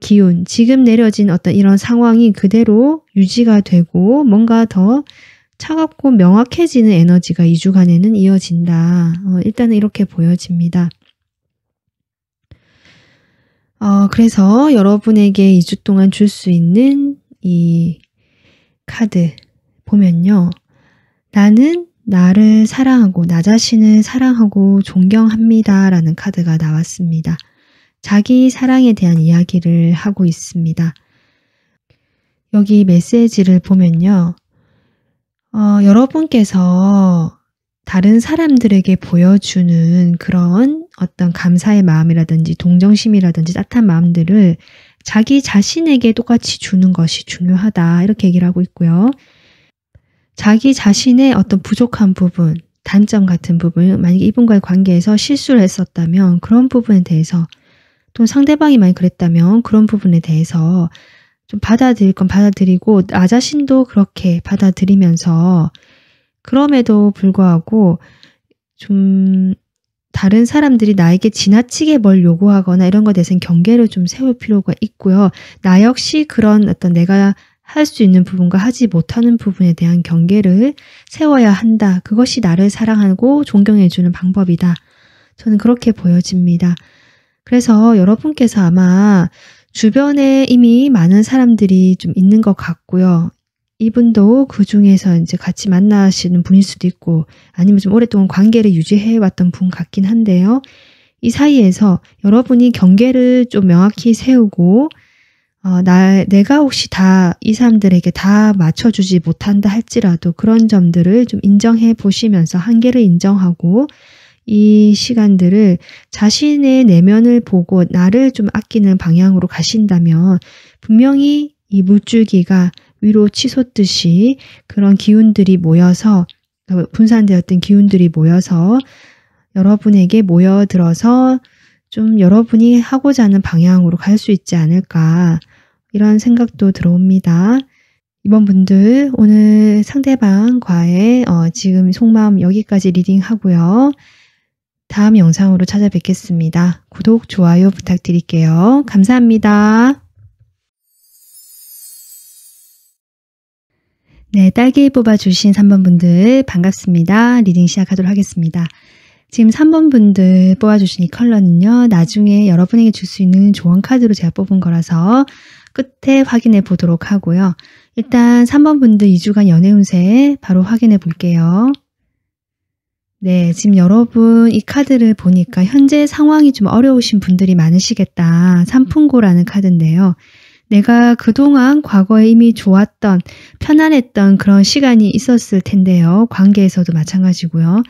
Speaker 1: 기운, 지금 내려진 어떤 이런 상황이 그대로 유지가 되고 뭔가 더 차갑고 명확해지는 에너지가 2주간에는 이어진다. 일단은 이렇게 보여집니다. 그래서 여러분에게 2주 동안 줄 수 있는 이 카드 보면요. 나는 나를 사랑하고 나 자신을 사랑하고 존경합니다. 라는 카드가 나왔습니다. 자기 사랑에 대한 이야기를 하고 있습니다. 여기 메시지를 보면요. 여러분께서 다른 사람들에게 보여주는 그런 어떤 감사의 마음이라든지 동정심이라든지 따뜻한 마음들을 자기 자신에게 똑같이 주는 것이 중요하다. 이렇게 얘기를 하고 있고요. 자기 자신의 어떤 부족한 부분, 단점 같은 부분, 만약에 이분과의 관계에서 실수를 했었다면 그런 부분에 대해서 또 상대방이 많이 그랬다면 그런 부분에 대해서 좀 받아들일 건 받아들이고 나 자신도 그렇게 받아들이면서 그럼에도 불구하고 좀 다른 사람들이 나에게 지나치게 뭘 요구하거나 이런 것에 대해서는 경계를 좀 세울 필요가 있고요. 나 역시 그런 어떤 내가 할 수 있는 부분과 하지 못하는 부분에 대한 경계를 세워야 한다. 그것이 나를 사랑하고 존경해주는 방법이다. 저는 그렇게 보여집니다. 그래서 여러분께서 아마 주변에 이미 많은 사람들이 좀 있는 것 같고요. 이분도 그 중에서 이제 같이 만나시는 분일 수도 있고 아니면 좀 오랫동안 관계를 유지해 왔던 분 같긴 한데요. 이 사이에서 여러분이 경계를 좀 명확히 세우고 내가 혹시 다 이 사람들에게 다 맞춰주지 못한다 할지라도 그런 점들을 좀 인정해 보시면서 한계를 인정하고 이 시간들을 자신의 내면을 보고 나를 좀 아끼는 방향으로 가신다면 분명히 이 물줄기가 위로 치솟듯이 그런 기운들이 모여서 분산되었던 기운들이 모여서 여러분에게 모여들어서 좀 여러분이 하고자 하는 방향으로 갈 수 있지 않을까 이런 생각도 들어옵니다. 이번 분들 오늘 상대방과의 지금 속마음 여기까지 리딩하고요. 다음 영상으로 찾아뵙겠습니다. 구독, 좋아요 부탁드릴게요. 감사합니다. 네, 딸기 뽑아주신 3번 분들 반갑습니다. 리딩 시작하도록 하겠습니다. 지금 3번 분들 뽑아주신 이 컬러는요. 나중에 여러분에게 줄 수 있는 조언 카드로 제가 뽑은 거라서 끝에 확인해 보도록 하고요. 일단 3번 분들 2주간 연애 운세 바로 확인해 볼게요. 네, 지금 여러분 이 카드를 보니까 현재 상황이 좀 어려우신 분들이 많으시겠다. 삼풍고라는 카드인데요. 내가 그동안 과거에 이미 좋았던, 편안했던 그런 시간이 있었을 텐데요. 관계에서도 마찬가지고요.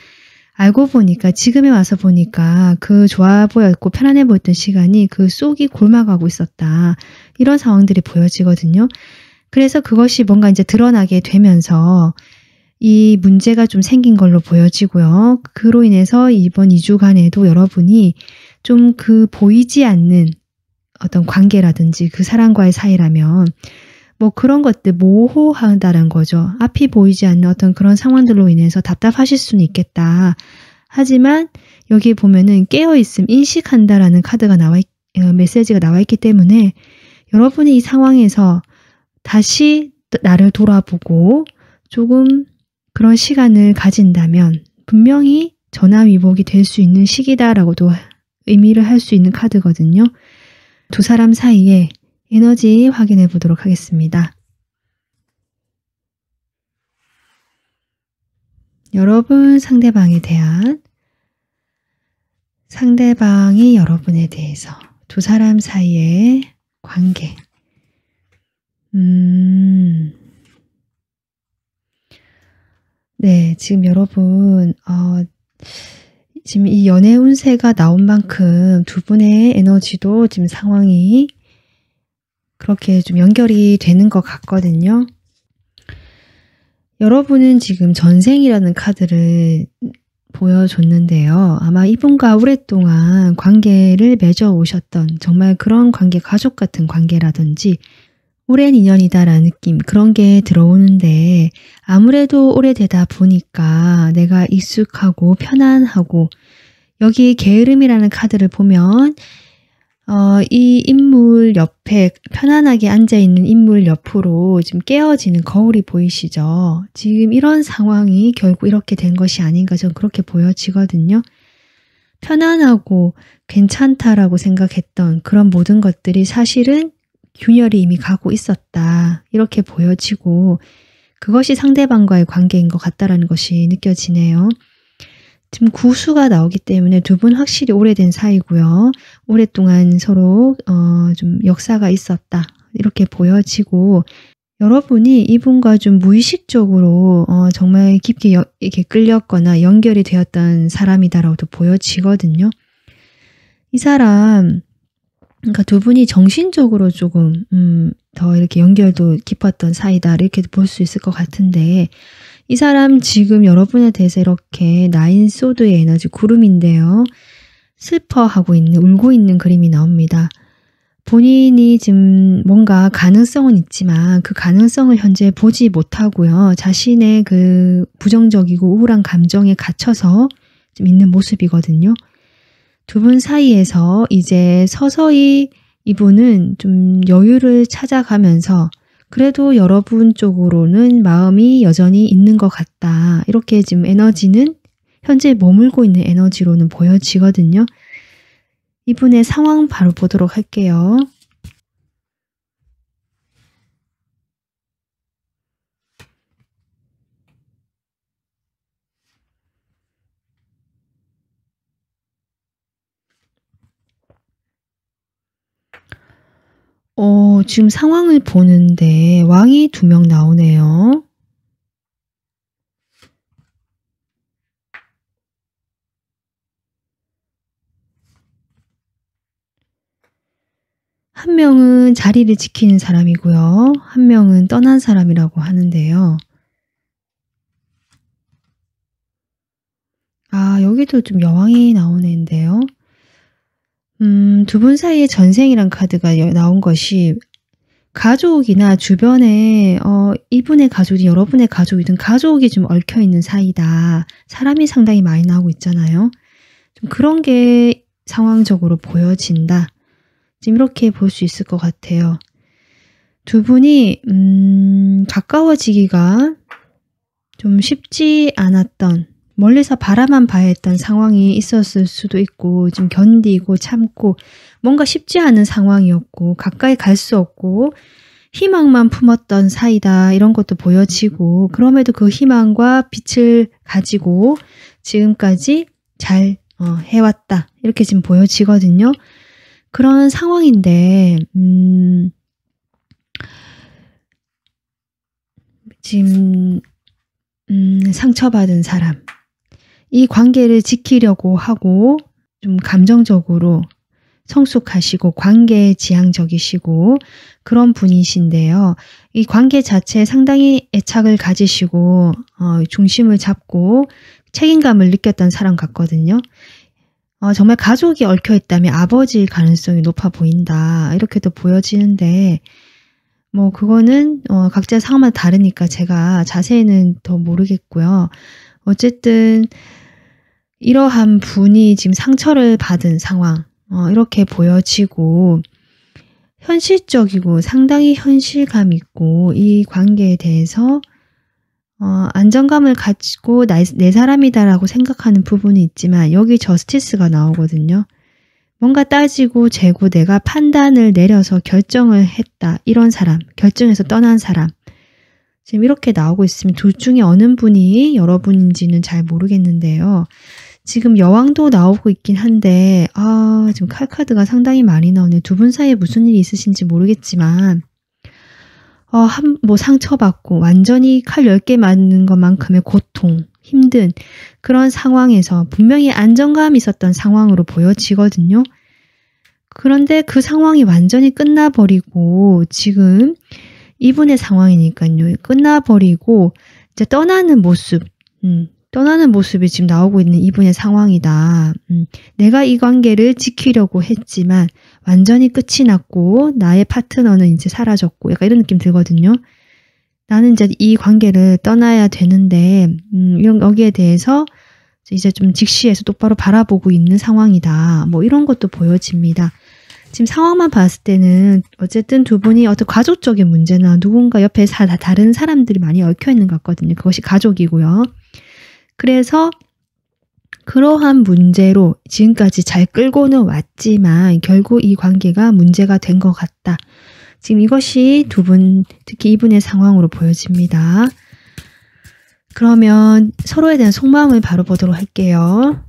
Speaker 1: 알고 보니까 지금에 와서 보니까 그 좋아 보였고 편안해 보였던 시간이 그 쏙이 골마가고 있었다. 이런 상황들이 보여지거든요. 그래서 그것이 뭔가 이제 드러나게 되면서 이 문제가 좀 생긴 걸로 보여지고요. 그로 인해서 이번 2주간에도 여러분이 좀 그 보이지 않는 어떤 관계라든지 그 사람과의 사이라면 뭐 그런 것들 모호하다는 거죠. 앞이 보이지 않는 어떤 그런 상황들로 인해서 답답하실 수는 있겠다. 하지만 여기 보면은 깨어있음, 인식한다라는 카드가 메시지가 나와 있기 때문에 여러분이 이 상황에서 다시 나를 돌아보고 조금 그런 시간을 가진다면 분명히 전화위복이 될 수 있는 시기다라고도 의미를 할 수 있는 카드거든요. 두 사람 사이에 에너지 확인해 보도록 하겠습니다. 여러분 상대방에 대한 상대방이 여러분에 대해서 두 사람 사이의 관계 네, 지금 여러분 지금 이 연애 운세가 나온 만큼 두 분의 에너지도 지금 상황이 그렇게 좀 연결이 되는 것 같거든요. 여러분은 지금 전생이라는 카드를 보여줬는데요. 아마 이분과 오랫동안 관계를 맺어 오셨던 정말 그런 관계, 가족 같은 관계라든지 오랜 인연이다라는 느낌 그런 게 들어오는데 아무래도 오래되다 보니까 내가 익숙하고 편안하고 여기 게으름이라는 카드를 보면 이 인물 옆에 편안하게 앉아있는 인물 옆으로 지금 깨어지는 거울이 보이시죠? 지금 이런 상황이 결국 이렇게 된 것이 아닌가 저는 그렇게 보여지거든요. 편안하고 괜찮다라고 생각했던 그런 모든 것들이 사실은 균열이 이미 가고 있었다. 이렇게 보여지고 그것이 상대방과의 관계인 것 같다라는 것이 느껴지네요. 지금 구수가 나오기 때문에 두 분 확실히 오래된 사이고요. 오랫동안 서로 좀 역사가 있었다. 이렇게 보여지고 여러분이 이분과 좀 무의식적으로 정말 깊게 이렇게 끌렸거나 연결이 되었던 사람이다라고도 보여지거든요. 이 사람 그러니까 두 분이 정신적으로 조금 더 이렇게 연결도 깊었던 사이다 이렇게 볼 수 있을 것 같은데 이 사람 지금 여러분에 대해서 이렇게 나인 소드의 에너지 구름인데요. 슬퍼하고 있는 울고 있는 그림이 나옵니다. 본인이 지금 뭔가 가능성은 있지만 그 가능성을 현재 보지 못하고요. 자신의 그 부정적이고 우울한 감정에 갇혀서 좀 있는 모습이거든요. 두 분 사이에서 이제 서서히 이분은 좀 여유를 찾아가면서 그래도 여러분 쪽으로는 마음이 여전히 있는 것 같다. 이렇게 지금 에너지는 현재 머물고 있는 에너지로는 보여지거든요. 이분의 상황 바로 보도록 할게요. 지금 상황을 보는데 왕이 2명 나오네요. 한 명은 자리를 지키는 사람이고요. 한 명은 떠난 사람이라고 하는데요. 여기도 좀 여왕이 나오는데요. 두 분 사이에 전생이란 카드가 나온 것이 가족이나 주변에 이분의 가족이 여러분의 가족이든 가족이 좀 얽혀있는 사이다. 사람이 상당히 많이 나오고 있잖아요. 좀 그런 게 상황적으로 보여진다. 지금 이렇게 볼 수 있을 것 같아요. 두 분이 가까워지기가 좀 쉽지 않았던, 멀리서 바라만 봐야 했던 상황이 있었을 수도 있고, 좀 견디고 참고 뭔가 쉽지 않은 상황이었고 가까이 갈 수 없고 희망만 품었던 사이다, 이런 것도 보여지고, 그럼에도 그 희망과 빛을 가지고 지금까지 잘 해왔다, 이렇게 지금 보여지거든요. 그런 상황인데 지금 상처받은 사람, 이 관계를 지키려고 하고 좀 감정적으로 성숙하시고 관계에 지향적이시고 그런 분이신데요. 이 관계 자체에 상당히 애착을 가지시고 중심을 잡고 책임감을 느꼈던 사람 같거든요. 정말 가족이 얽혀있다면 아버지일 가능성이 높아 보인다, 이렇게도 보여지는데, 뭐 그거는 각자 상황마다 다르니까 제가 자세히는 더 모르겠고요. 어쨌든 이러한 분이 지금 상처를 받은 상황, 이렇게 보여지고 현실적이고 상당히 현실감 있고 이 관계에 대해서 안정감을 가지고 내 사람이다라고 생각하는 부분이 있지만, 여기 저스티스가 나오거든요. 뭔가 따지고 재고 내가 판단을 내려서 결정을 했다, 이런 사람, 결정해서 떠난 사람, 지금 이렇게 나오고 있으면 둘 중에 어느 분이 여러분인지는 잘 모르겠는데요. 지금 여왕도 나오고 있긴 한데 지금 칼카드가 상당히 많이 나오네요. 두 분 사이에 무슨 일이 있으신지 모르겠지만 뭐 상처받고 완전히 칼 10개 맞는 것만큼의 고통, 힘든 그런 상황에서 분명히 안정감이 있었던 상황으로 보여지거든요. 그런데 그 상황이 완전히 끝나버리고 지금 이분의 상황이니까요. 끝나버리고 이제 떠나는 모습이 지금 나오고 있는 이분의 상황이다. 내가 이 관계를 지키려고 했지만 완전히 끝이 났고 나의 파트너는 이제 사라졌고, 약간 이런 느낌 들거든요. 나는 이제 이 관계를 떠나야 되는데 여기에 대해서 이제 좀 직시해서 똑바로 바라보고 있는 상황이다. 뭐 이런 것도 보여집니다. 지금 상황만 봤을 때는 어쨌든 두 분이 어떤 가족적인 문제나 누군가 옆에 다른 사람들이 많이 얽혀 있는 것 같거든요. 그것이 가족이고요. 그래서 그러한 문제로 지금까지 잘 끌고는 왔지만 결국 이 관계가 문제가 된 것 같다. 지금 이것이 두 분, 특히 이분의 상황으로 보여집니다. 그러면 서로에 대한 속마음을 바로 보도록 할게요.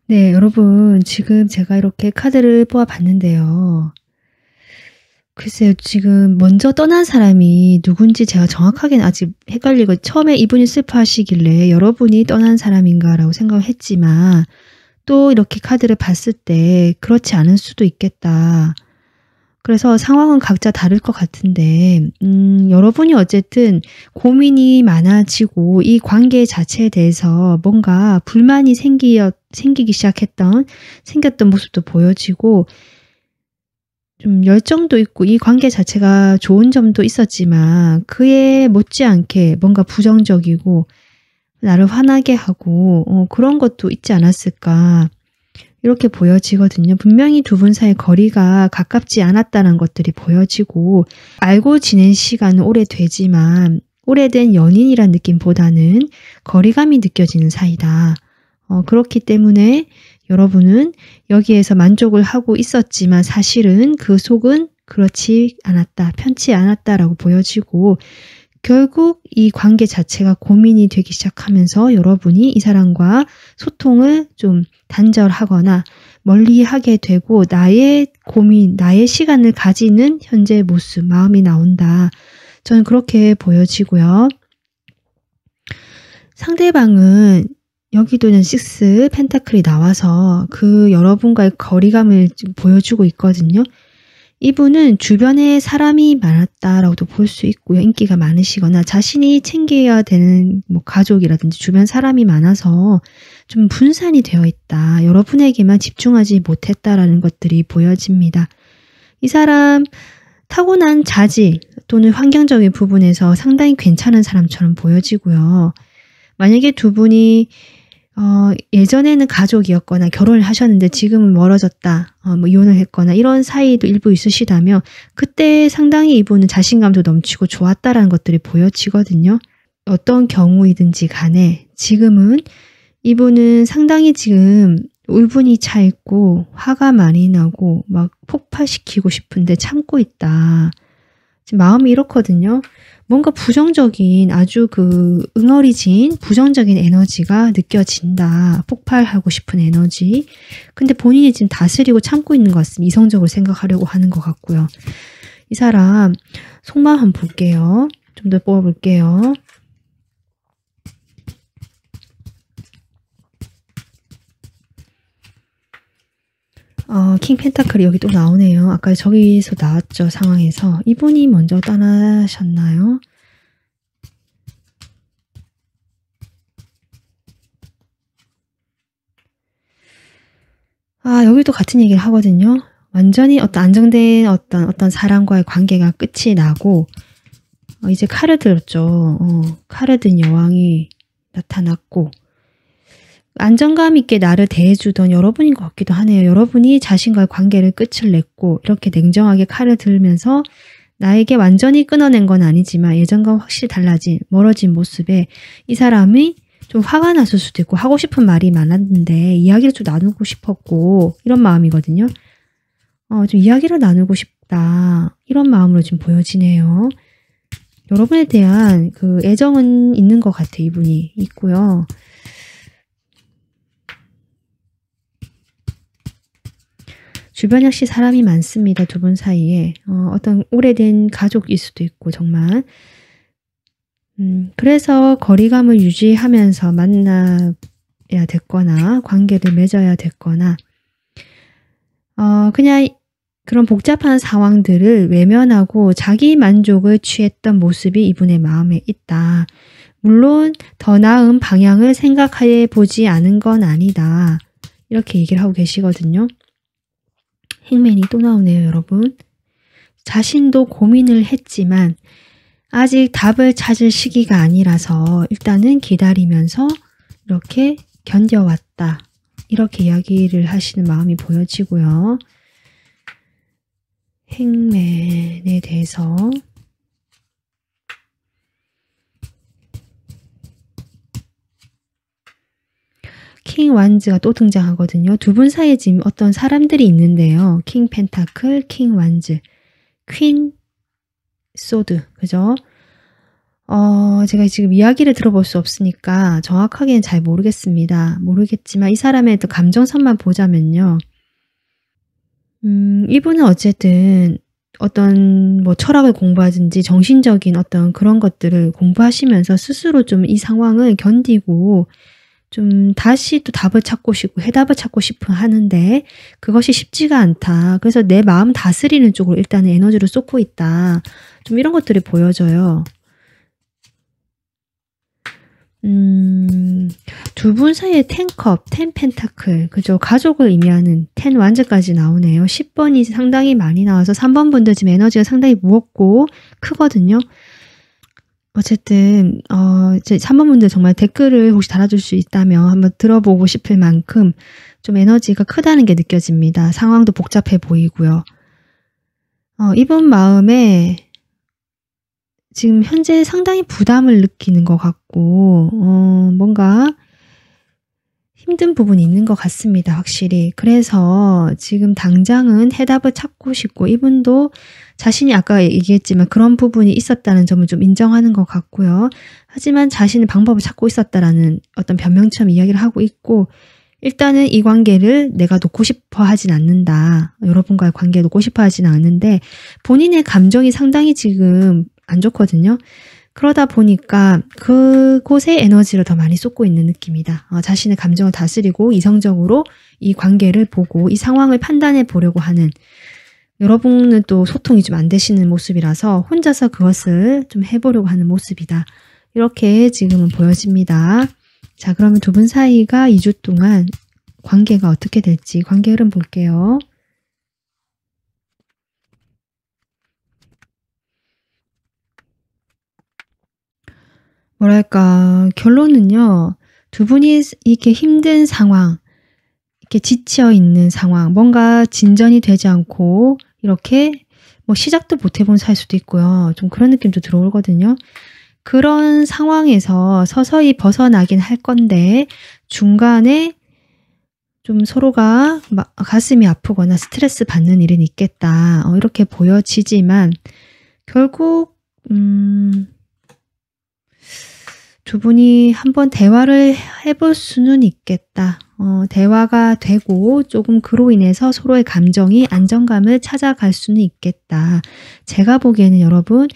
Speaker 1: 네, 여러분, 지금 제가 이렇게 카드를 뽑아봤는데요. 글쎄요, 지금 먼저 떠난 사람이 누군지 제가 정확하게는 아직 헷갈리고, 처음에 이분이 슬퍼하시길래 여러분이 떠난 사람인가라고 생각을 했지만, 또 이렇게 카드를 봤을 때 그렇지 않을 수도 있겠다. 그래서 상황은 각자 다를 것 같은데 여러분이 어쨌든 고민이 많아지고 이 관계 자체에 대해서 뭔가 불만이 생기기 생겼던 모습도 보여지고, 좀 열정도 있고 이 관계 자체가 좋은 점도 있었지만 그에 못지않게 뭔가 부정적이고 나를 화나게 하고 그런 것도 있지 않았을까. 이렇게 보여지거든요. 분명히 두 분 사이 거리가 가깝지 않았다는 것들이 보여지고 알고 지낸 시간은 오래되지만 오래된 연인이란 느낌보다는 거리감이 느껴지는 사이다. 그렇기 때문에 여러분은 여기에서 만족을 하고 있었지만 사실은 그 속은 그렇지 않았다, 편치 않았다라고 보여지고 결국 이 관계 자체가 고민이 되기 시작하면서 여러분이 이 사람과 소통을 좀 단절하거나 멀리하게 되고 나의 고민, 나의 시간을 가지는 현재의 모습, 마음이 나온다. 저는 그렇게 보여지고요. 상대방은 여기도는 6 펜타클이 나와서 그 여러분과의 거리감을 좀 보여주고 있거든요. 이분은 주변에 사람이 많았다라고도 볼 수 있고요. 인기가 많으시거나 자신이 챙겨야 되는 뭐 가족이라든지 주변 사람이 많아서 좀 분산이 되어 있다. 여러분에게만 집중하지 못했다라는 것들이 보여집니다. 이 사람 타고난 자질 또는 환경적인 부분에서 상당히 괜찮은 사람처럼 보여지고요. 만약에 두 분이 예전에는 가족이었거나 결혼을 하셨는데 지금은 멀어졌다, 뭐 이혼을 했거나 이런 사이도 일부 있으시다면 그때 상당히 이분은 자신감도 넘치고 좋았다라는 것들이 보여지거든요. 어떤 경우이든지 간에 지금은 이분은 상당히 지금 울분이 차 있고 화가 많이 나고 막 폭발시키고 싶은데 참고 있다. 지금 마음이 이렇거든요. 뭔가 부정적인 아주 그 응어리진 부정적인 에너지가 느껴진다. 폭발하고 싶은 에너지. 근데 본인이 지금 다스리고 참고 있는 것 같습니다. 이성적으로 생각하려고 하는 것 같고요. 이 사람 속마음 한번 볼게요. 좀 더 뽑아볼게요. 킹 펜타클이 여기 또 나오네요. 아까 저기서 나왔죠. 상황에서. 이분이 먼저 떠나셨나요? 여기도 같은 얘기를 하거든요. 완전히 어떤 안정된 어떤 사람과의 관계가 끝이 나고, 이제 칼을 들었죠. 칼을 든 여왕이 나타났고, 안정감 있게 나를 대해주던 여러분인 것 같기도 하네요. 여러분이 자신과의 관계를 끝을 냈고 이렇게 냉정하게 칼을 들면서 나에게 완전히 끊어낸 건 아니지만 예전과 확실히 달라진 멀어진 모습에 이 사람이 좀 화가 났을 수도 있고 하고 싶은 말이 많았는데 이야기를 좀 나누고 싶었고 이런 마음이거든요. 좀 이야기를 나누고 싶다 이런 마음으로 좀 보여지네요. 여러분에 대한 그 애정은 있는 것 같아요. 이분이 있고요. 주변 역시 사람이 많습니다. 두 분 사이에. 어떤 오래된 가족일 수도 있고 정말. 그래서 거리감을 유지하면서 만나야 됐거나 관계를 맺어야 됐거나 그냥 그런 복잡한 상황들을 외면하고 자기 만족을 취했던 모습이 이분의 마음에 있다. 물론 더 나은 방향을 생각해 보지 않은 건 아니다. 이렇게 얘기를 하고 계시거든요. 행맨이 또 나오네요, 여러분. 자신도 고민을 했지만 아직 답을 찾을 시기가 아니라서 일단은 기다리면서 이렇게 견뎌왔다. 이렇게 이야기를 하시는 마음이 보여지고요. 행맨에 대해서 킹 완즈가 또 등장하거든요. 두 분 사이에 지금 어떤 사람들이 있는데요. 킹 펜타클, 킹 완즈, 퀸 소드, 그죠? 제가 지금 이야기를 들어볼 수 없으니까 정확하게는 잘 모르겠습니다. 모르겠지만 이 사람의 또 감정선만 보자면요. 이분은 어쨌든 어떤 뭐 철학을 공부하든지 정신적인 어떤 그런 것들을 공부하시면서 스스로 좀 이 상황을 견디고 좀 다시 또 답을 찾고 싶고 해답을 찾고 싶어 하는데 그것이 쉽지가 않다. 그래서 내 마음 다스리는 쪽으로 일단은 에너지를 쏟고 있다. 좀 이런 것들이 보여져요. 두 분 사이에 10컵, 10 펜타클, 그죠? 가족을 의미하는 10 완즈까지 나오네요. 10번이 상당히 많이 나와서 3번 분들 지금 에너지가 상당히 무겁고 크거든요. 어쨌든 제 3번 분들 정말 댓글을 혹시 달아줄 수 있다면 한번 들어보고 싶을 만큼 좀 에너지가 크다는 게 느껴집니다. 상황도 복잡해 보이고요. 이분 마음에 지금 현재 상당히 부담을 느끼는 것 같고 뭔가 힘든 부분이 있는 것 같습니다. 확실히. 그래서 지금 당장은 해답을 찾고 싶고 이분도 자신이 아까 얘기했지만 그런 부분이 있었다는 점을 좀 인정하는 것 같고요. 하지만 자신의 방법을 찾고 있었다라는 어떤 변명처럼 이야기를 하고 있고 일단은 이 관계를 내가 놓고 싶어 하진 않는다. 여러분과의 관계를 놓고 싶어 하진 않는데 본인의 감정이 상당히 지금 안 좋거든요. 그러다 보니까 그곳에 에너지를 더 많이 쏟고 있는 느낌이다. 자신의 감정을 다스리고 이성적으로 이 관계를 보고 이 상황을 판단해 보려고 하는 여러분은 또 소통이 좀 안 되시는 모습이라서 혼자서 그것을 좀 해보려고 하는 모습이다. 이렇게 지금은 보여집니다. 자, 그러면 두 분 사이가 2주 동안 관계가 어떻게 될지 관계 흐름 볼게요. 뭐랄까, 결론은요. 두 분이 이렇게 힘든 상황, 이렇게 지쳐 있는 상황, 뭔가 진전이 되지 않고 이렇게 뭐 시작도 못 해본 사이일 수도 있고요. 좀 그런 느낌도 들어오거든요. 그런 상황에서 서서히 벗어나긴 할 건데 중간에 좀 서로가 가슴이 아프거나 스트레스 받는 일은 있겠다. 이렇게 보여지지만 결국 두 분이 한번 대화를 해볼 수는 있겠다. 대화가 되고 조금 그로 인해서 서로의 감정이 안정감을 찾아갈 수는 있겠다. 제가 보기에는 여러분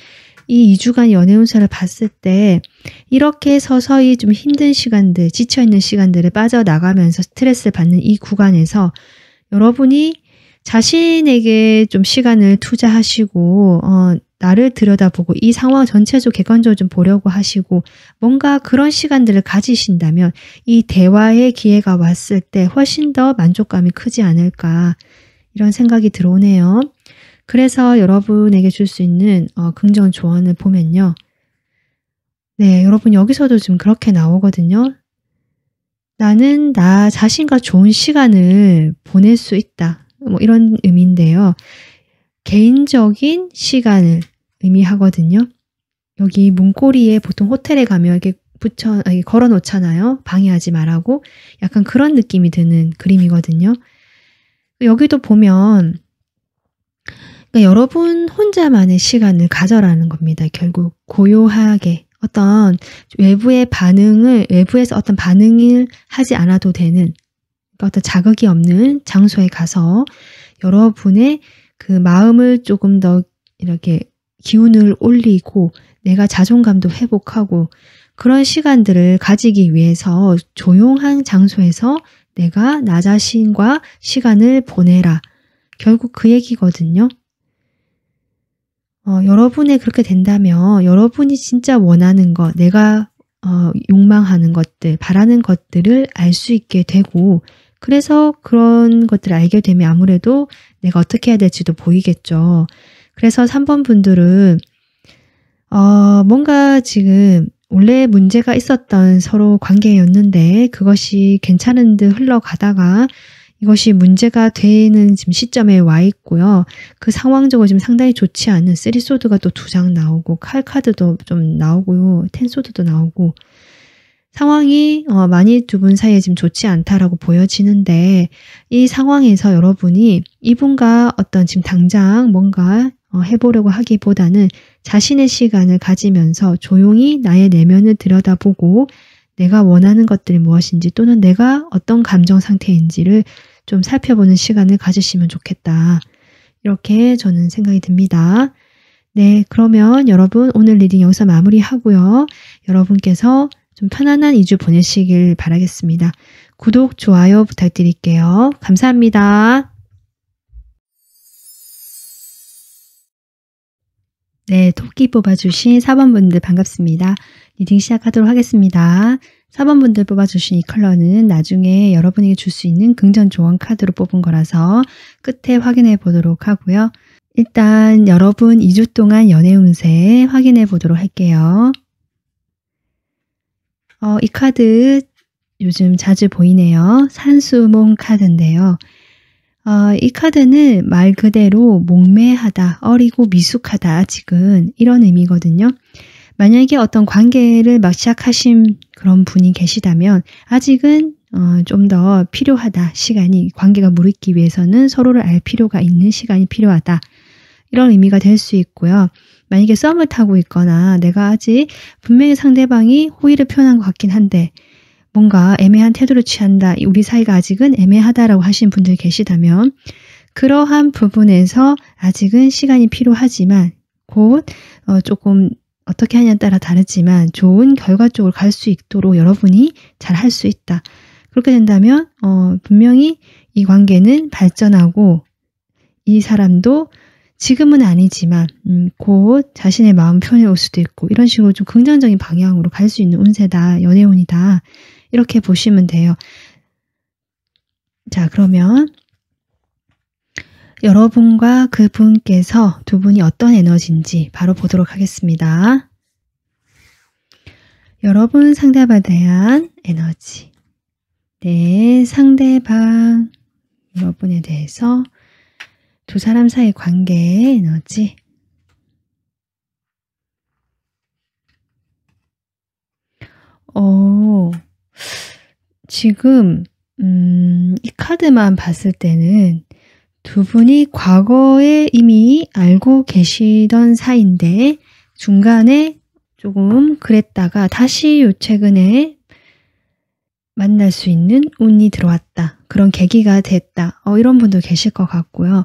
Speaker 1: 이 2주간 연애 운세를 봤을 때 이렇게 서서히 좀 힘든 시간들, 지쳐있는 시간들을 빠져나가면서 스트레스를 받는 이 구간에서 여러분이 자신에게 좀 시간을 투자하시고 나를 들여다보고 이 상황 전체적으로 객관적으로 좀 보려고 하시고 뭔가 그런 시간들을 가지신다면 이 대화의 기회가 왔을 때 훨씬 더 만족감이 크지 않을까 이런 생각이 들어오네요. 그래서 여러분에게 줄 수 있는 긍정 조언을 보면요. 네, 여러분 여기서도 좀 그렇게 나오거든요. 나는 나 자신과 좋은 시간을 보낼 수 있다. 뭐 이런 의미인데요. 개인적인 시간을 의미하거든요. 여기 문고리에 보통 호텔에 가면 이렇게 걸어 놓잖아요. 방해하지 말라고. 약간 그런 느낌이 드는 그림이거든요. 여기도 보면 그러니까 여러분 혼자만의 시간을 가져라는 겁니다. 결국 고요하게 어떤 외부에서 어떤 반응을 하지 않아도 되는 그러니까 어떤 자극이 없는 장소에 가서 여러분의 그 마음을 조금 더 이렇게 기운을 올리고 내가 자존감도 회복하고 그런 시간들을 가지기 위해서 조용한 장소에서 내가 나 자신과 시간을 보내라. 결국 그 얘기거든요. 여러분이 그렇게 된다면 여러분이 진짜 원하는 것, 내가 욕망하는 것들, 바라는 것들을 알 수 있게 되고 그래서 그런 것들을 알게 되면 아무래도 내가 어떻게 해야 될지도 보이겠죠. 그래서 3번 분들은 뭔가 지금 원래 문제가 있었던 서로 관계였는데 그것이 괜찮은 듯 흘러가다가 이것이 문제가 되는 지금 시점에 와 있고요. 그 상황적으로 지금 상당히 좋지 않은 3소드가 또 2장 나오고 칼 카드도 좀 나오고요. 10소드도 나오고 상황이 많이 두 분 사이에 지금 좋지 않다라고 보여지는데 이 상황에서 여러분이 이분과 어떤 지금 당장 뭔가 해보려고 하기보다는 자신의 시간을 가지면서 조용히 나의 내면을 들여다보고 내가 원하는 것들이 무엇인지 또는 내가 어떤 감정 상태인지를 좀 살펴보는 시간을 가지시면 좋겠다. 이렇게 저는 생각이 듭니다. 네, 그러면 여러분 오늘 리딩 여기서 마무리하고요. 여러분께서 좀 편안한 2주 보내시길 바라겠습니다. 구독, 좋아요 부탁드릴게요. 감사합니다. 네, 토끼 뽑아주신 4번 분들 반갑습니다. 리딩 시작하도록 하겠습니다. 4번 분들 뽑아주신 이 컬러는 나중에 여러분에게 줄 수 있는 긍정 조언 카드로 뽑은 거라서 끝에 확인해 보도록 하고요. 일단 여러분 2주 동안 연애 운세 확인해 보도록 할게요. 이 카드 요즘 자주 보이네요. 산수몽 카드인데요. 이 카드는 말 그대로 목매하다, 어리고 미숙하다, 아직은 이런 의미거든요. 만약에 어떤 관계를 막 시작하신 그런 분이 계시다면 아직은 좀 더 필요하다. 시간이 관계가 무르익기 위해서는 서로를 알 필요가 있는 시간이 필요하다. 이런 의미가 될 수 있고요. 만약에 썸을 타고 있거나 내가 아직 분명히 상대방이 호의를 표현한 것 같긴 한데 뭔가 애매한 태도를 취한다. 우리 사이가 아직은 애매하다라고 하신 분들이 계시다면 그러한 부분에서 아직은 시간이 필요하지만 곧 조금 어떻게 하냐에 따라 다르지만 좋은 결과 쪽으로 갈 수 있도록 여러분이 잘 할 수 있다. 그렇게 된다면 분명히 이 관계는 발전하고 이 사람도 지금은 아니지만 곧 자신의 마음 표현해 올 수도 있고 이런 식으로 좀 긍정적인 방향으로 갈 수 있는 운세다. 연애운이다. 이렇게 보시면 돼요. 자, 그러면 여러분과 그분께서 두 분이 어떤 에너지인지 바로 보도록 하겠습니다. 여러분 상대방에 대한 에너지. 네, 상대방 여러분에 대해서 두 사람 사이 관계의 에너지. 지금 이 카드만 봤을 때는 두 분이 과거에 이미 알고 계시던 사이인데 중간에 조금 그랬다가 다시 요 최근에 만날 수 있는 운이 들어왔다. 그런 계기가 됐다. 이런 분도 계실 것 같고요.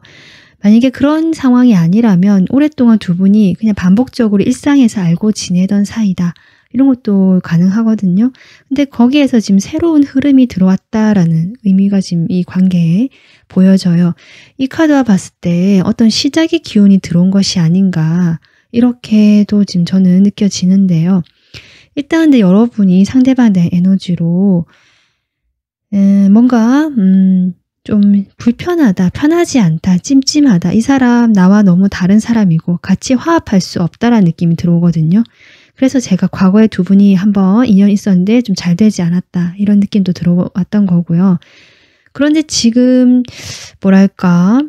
Speaker 1: 만약에 그런 상황이 아니라면 오랫동안 두 분이 그냥 반복적으로 일상에서 알고 지내던 사이다. 이런 것도 가능하거든요. 근데 거기에서 지금 새로운 흐름이 들어왔다라는 의미가 지금 이 관계에 보여져요. 이 카드와 봤을 때 어떤 시작의 기운이 들어온 것이 아닌가 이렇게도 지금 저는 느껴지는데요. 일단 근데 여러분이 상대방에 대한 에너지로 뭔가 좀 불편하다, 편하지 않다, 찜찜하다. 이 사람 나와 너무 다른 사람이고 같이 화합할 수 없다라는 느낌이 들어오거든요. 그래서 제가 과거에 두 분이 한번 인연이 있었는데 좀 잘 되지 않았다. 이런 느낌도 들어왔던 거고요. 그런데 지금 뭐랄까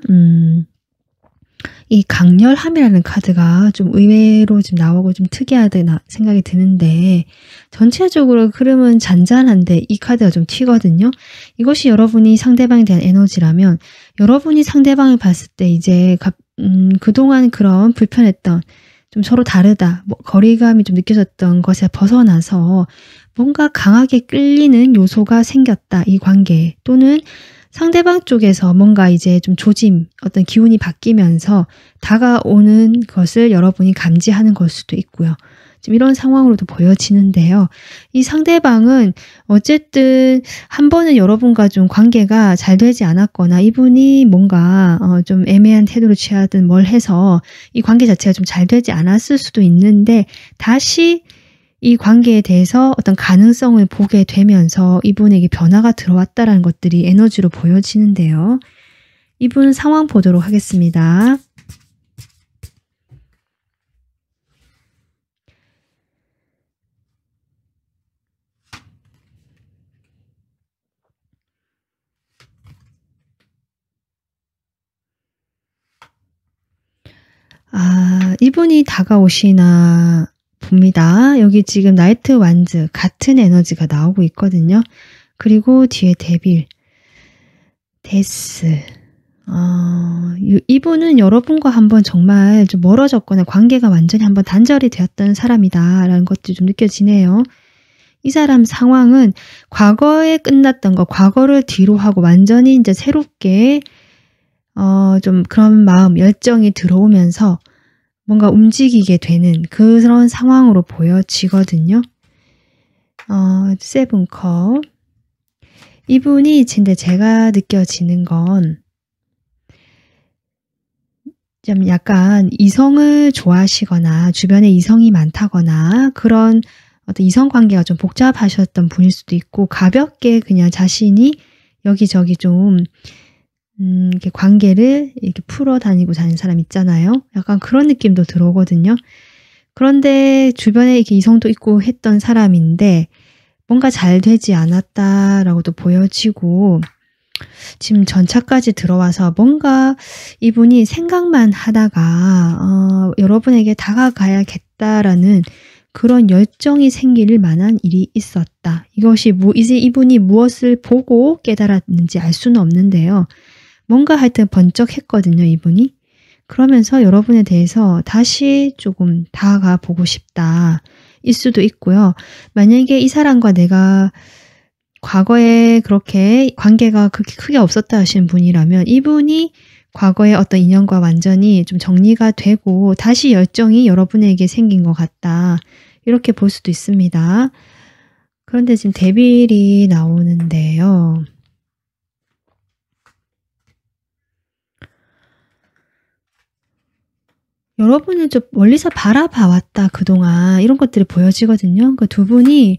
Speaker 1: 이 강렬함이라는 카드가 좀 의외로 지금 나오고 좀 특이하다 생각이 드는데 전체적으로 흐름은 잔잔한데 이 카드가 좀 튀거든요. 이것이 여러분이 상대방에 대한 에너지라면 여러분이 상대방을 봤을 때 이제 그동안 그런 불편했던 좀 서로 다르다, 거리감이 좀 느껴졌던 것에 벗어나서 뭔가 강하게 끌리는 요소가 생겼다. 이 관계에. 또는 상대방 쪽에서 뭔가 이제 좀 조짐, 어떤 기운이 바뀌면서 다가오는 것을 여러분이 감지하는 걸 수도 있고요. 지금 이런 상황으로도 보여지는데요. 이 상대방은 어쨌든 한 번은 여러분과 좀 관계가 잘 되지 않았거나 이분이 뭔가 좀 애매한 태도를 취하든 뭘 해서 이 관계 자체가 좀 잘 되지 않았을 수도 있는데 다시 이 관계에 대해서 어떤 가능성을 보게 되면서 이분에게 변화가 들어왔다는 것들이 에너지로 보여지는데요. 이분 상황 보도록 하겠습니다. 이분이 다가오시나 봅니다. 여기 지금 나이트 완즈 같은 에너지가 나오고 있거든요. 그리고 뒤에 데빌, 데스. 이분은 여러분과 한번 정말 좀 멀어졌거나 관계가 완전히 한번 단절이 되었던 사람이다라는 것도 좀 느껴지네요. 이 사람 상황은 과거에 끝났던 거, 과거를 뒤로 하고 완전히 이제 새롭게 좀 그런 마음, 열정이 들어오면서 뭔가 움직이게 되는 그런 상황으로 보여지거든요. 세븐컵. 이분이 근데 제가 느껴지는 건 좀 약간 이성을 좋아하시거나 주변에 이성이 많다거나 그런 어떤 이성 관계가 좀 복잡하셨던 분일 수도 있고 가볍게 그냥 자신이 여기저기 좀 이렇게 관계를 이렇게 풀어 다니고 다니는 사람 있잖아요. 약간 그런 느낌도 들어오거든요. 그런데 주변에 이렇게 이성도 있고 했던 사람인데 뭔가 잘 되지 않았다라고도 보여지고 지금 전차까지 들어와서 뭔가 이분이 생각만 하다가 여러분에게 다가가야겠다라는 그런 열정이 생길 만한 일이 있었다. 이것이 이제 이분이 무엇을 보고 깨달았는지 알 수는 없는데요. 뭔가 하여튼 번쩍했거든요, 이분이. 그러면서 여러분에 대해서 다시 조금 다가가 보고 싶다. 일 수도 있고요. 만약에 이 사람과 내가 과거에 그렇게 관계가 그렇게 크게 없었다 하시는 분이라면 이분이 과거의 어떤 인연과 완전히 좀 정리가 되고 다시 열정이 여러분에게 생긴 것 같다. 이렇게 볼 수도 있습니다. 그런데 지금 데빌이 나오는데요. 여러분을 좀 멀리서 바라봐왔다 그동안 이런 것들이 보여지거든요. 그 두 분이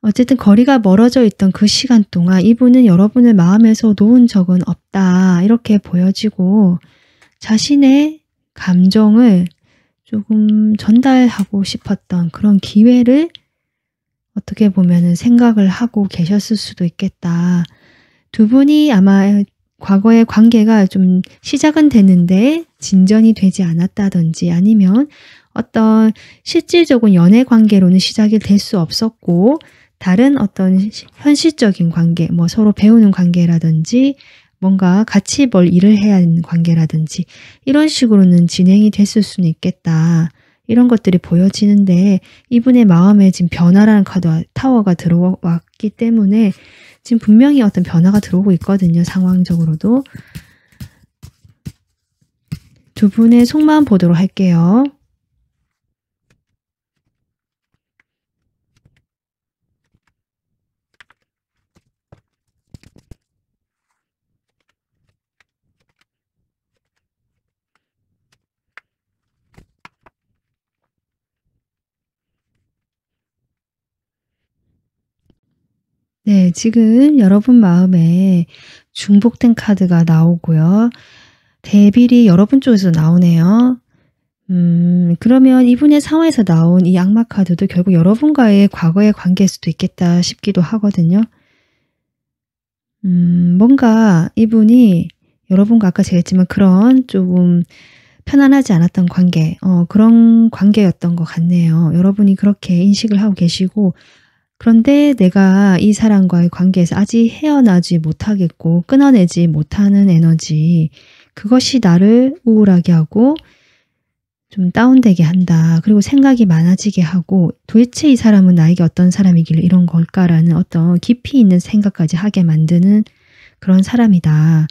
Speaker 1: 어쨌든 거리가 멀어져 있던 그 시간 동안 이분은 여러분을 마음에서 놓은 적은 없다. 이렇게 보여지고 자신의 감정을 조금 전달하고 싶었던 그런 기회를 어떻게 보면은 생각을 하고 계셨을 수도 있겠다. 두 분이 아마 과거의 관계가 좀 시작은 됐는데 진전이 되지 않았다든지 아니면 어떤 실질적인 연애 관계로는 시작이 될 수 없었고 다른 어떤 현실적인 관계, 뭐 서로 배우는 관계라든지 뭔가 같이 뭘 일을 해야 하는 관계라든지 이런 식으로는 진행이 됐을 수는 있겠다. 이런 것들이 보여지는데 이분의 마음에 지금 변화라는 카드 타워가 들어왔기 때문에 지금 분명히 어떤 변화가 들어오고 있거든요. 상황적으로도. 두 분의 속마음 보도록 할게요. 네, 지금 여러분 마음에 중복된 카드가 나오고요. 데빌이 여러분 쪽에서 나오네요. 그러면 이분의 상황에서 나온 이 악마 카드도 결국 여러분과의 과거의 관계일 수도 있겠다 싶기도 하거든요. 뭔가 이분이 여러분과 아까 제가 했지만 그런 조금 편안하지 않았던 관계, 그런 관계였던 것 같네요. 여러분이 그렇게 인식을 하고 계시고 그런데 내가 이 사람과의 관계에서 아직 헤어나지 못하겠고 끊어내지 못하는 에너지 그것이 나를 우울하게 하고 좀 다운되게 한다. 그리고 생각이 많아지게 하고 도대체 이 사람은 나에게 어떤 사람이길래 이런 걸까라는 어떤 깊이 있는 생각까지 하게 만드는 그런 사람이다.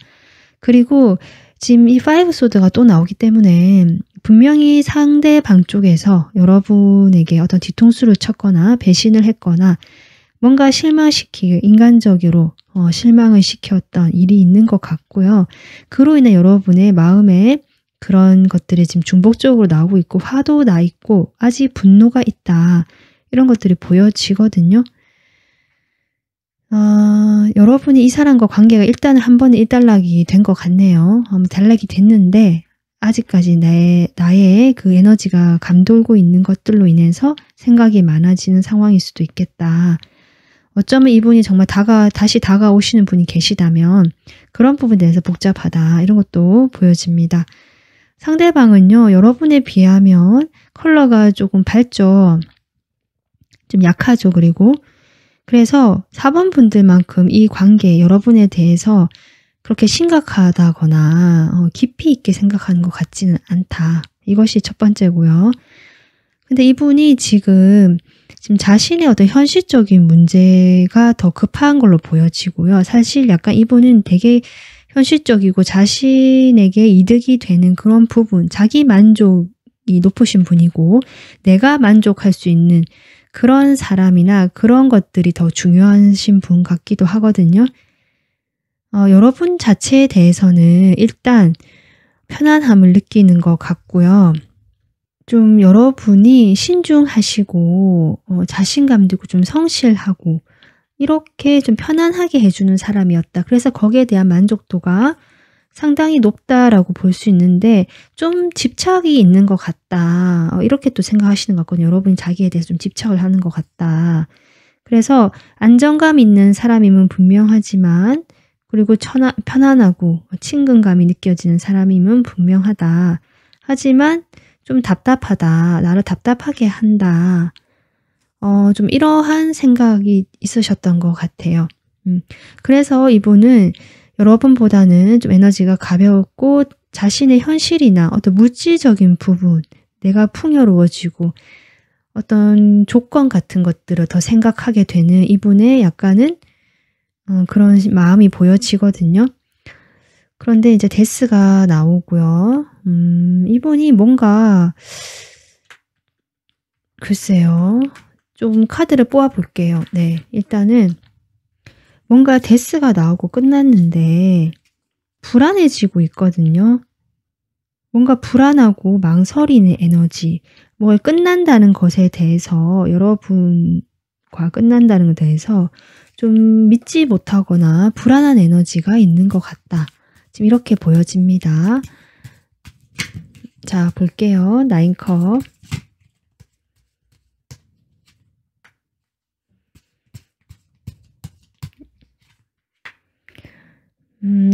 Speaker 1: 그리고 지금 이 파이브 소드가 또 나오기 때문에 분명히 상대방 쪽에서 여러분에게 어떤 뒤통수를 쳤거나 배신을 했거나 뭔가 실망시키게 인간적으로 실망을 시켰던 일이 있는 것 같고요. 그로 인해 여러분의 마음에 그런 것들이 지금 중복적으로 나오고 있고 화도 나 있고 아직 분노가 있다. 이런 것들이 보여지거든요. 여러분이 이 사람과 관계가 일단은 한 번에 일단락이 된 것 같네요. 단락이 됐는데 아직까지 나의 그 에너지가 감돌고 있는 것들로 인해서 생각이 많아지는 상황일 수도 있겠다. 어쩌면 이분이 정말 다시 다가오시는 분이 계시다면 그런 부분에 대해서 복잡하다. 이런 것도 보여집니다. 상대방은요. 여러분에 비하면 컬러가 조금 밝죠. 좀 약하죠. 그래서 4번 분들만큼 이 관계 여러분에 대해서 그렇게 심각하다거나 깊이 있게 생각하는 것 같지는 않다. 이것이 첫 번째고요. 근데 이분이 지금 자신의 어떤 현실적인 문제가 더 급한 걸로 보여지고요. 사실 약간 이분은 되게 현실적이고 자신에게 이득이 되는 그런 부분, 자기 만족이 높으신 분이고 내가 만족할 수 있는 그런 사람이나 그런 것들이 더 중요하신 분 같기도 하거든요. 여러분 자체에 대해서는 일단 편안함을 느끼는 것 같고요. 좀 여러분이 신중하시고 자신감도 있고 좀 성실하고 이렇게 좀 편안하게 해주는 사람이었다. 그래서 거기에 대한 만족도가 상당히 높다라고 볼 수 있는데 좀 집착이 있는 것 같다. 이렇게 또 생각하시는 것 같거든요. 여러분이 자기에 대해서 좀 집착을 하는 것 같다. 그래서 안정감 있는 사람임은 분명하지만 그리고 편안하고 친근감이 느껴지는 사람임은 분명하다. 하지만 좀 답답하다. 나를 답답하게 한다. 좀 이러한 생각이 있으셨던 것 같아요. 그래서 이분은 여러분보다는 좀 에너지가 가볍고 자신의 현실이나 어떤 물질적인 부분, 내가 풍요로워지고 어떤 조건 같은 것들을 더 생각하게 되는 이분의 약간은 그런 마음이 보여지거든요. 그런데 이제 데스가 나오고요. 이분이 뭔가 글쎄요. 좀 카드를 뽑아 볼게요. 네. 일단은 뭔가 데스가 나오고 끝났는데 불안해지고 있거든요. 뭔가 불안하고 망설이는 에너지, 뭘 끝난다는 것에 대해서 여러분과 끝난다는 것에 대해서 좀 믿지 못하거나 불안한 에너지가 있는 것 같다. 지금 이렇게 보여집니다. 자, 볼게요. 9컵.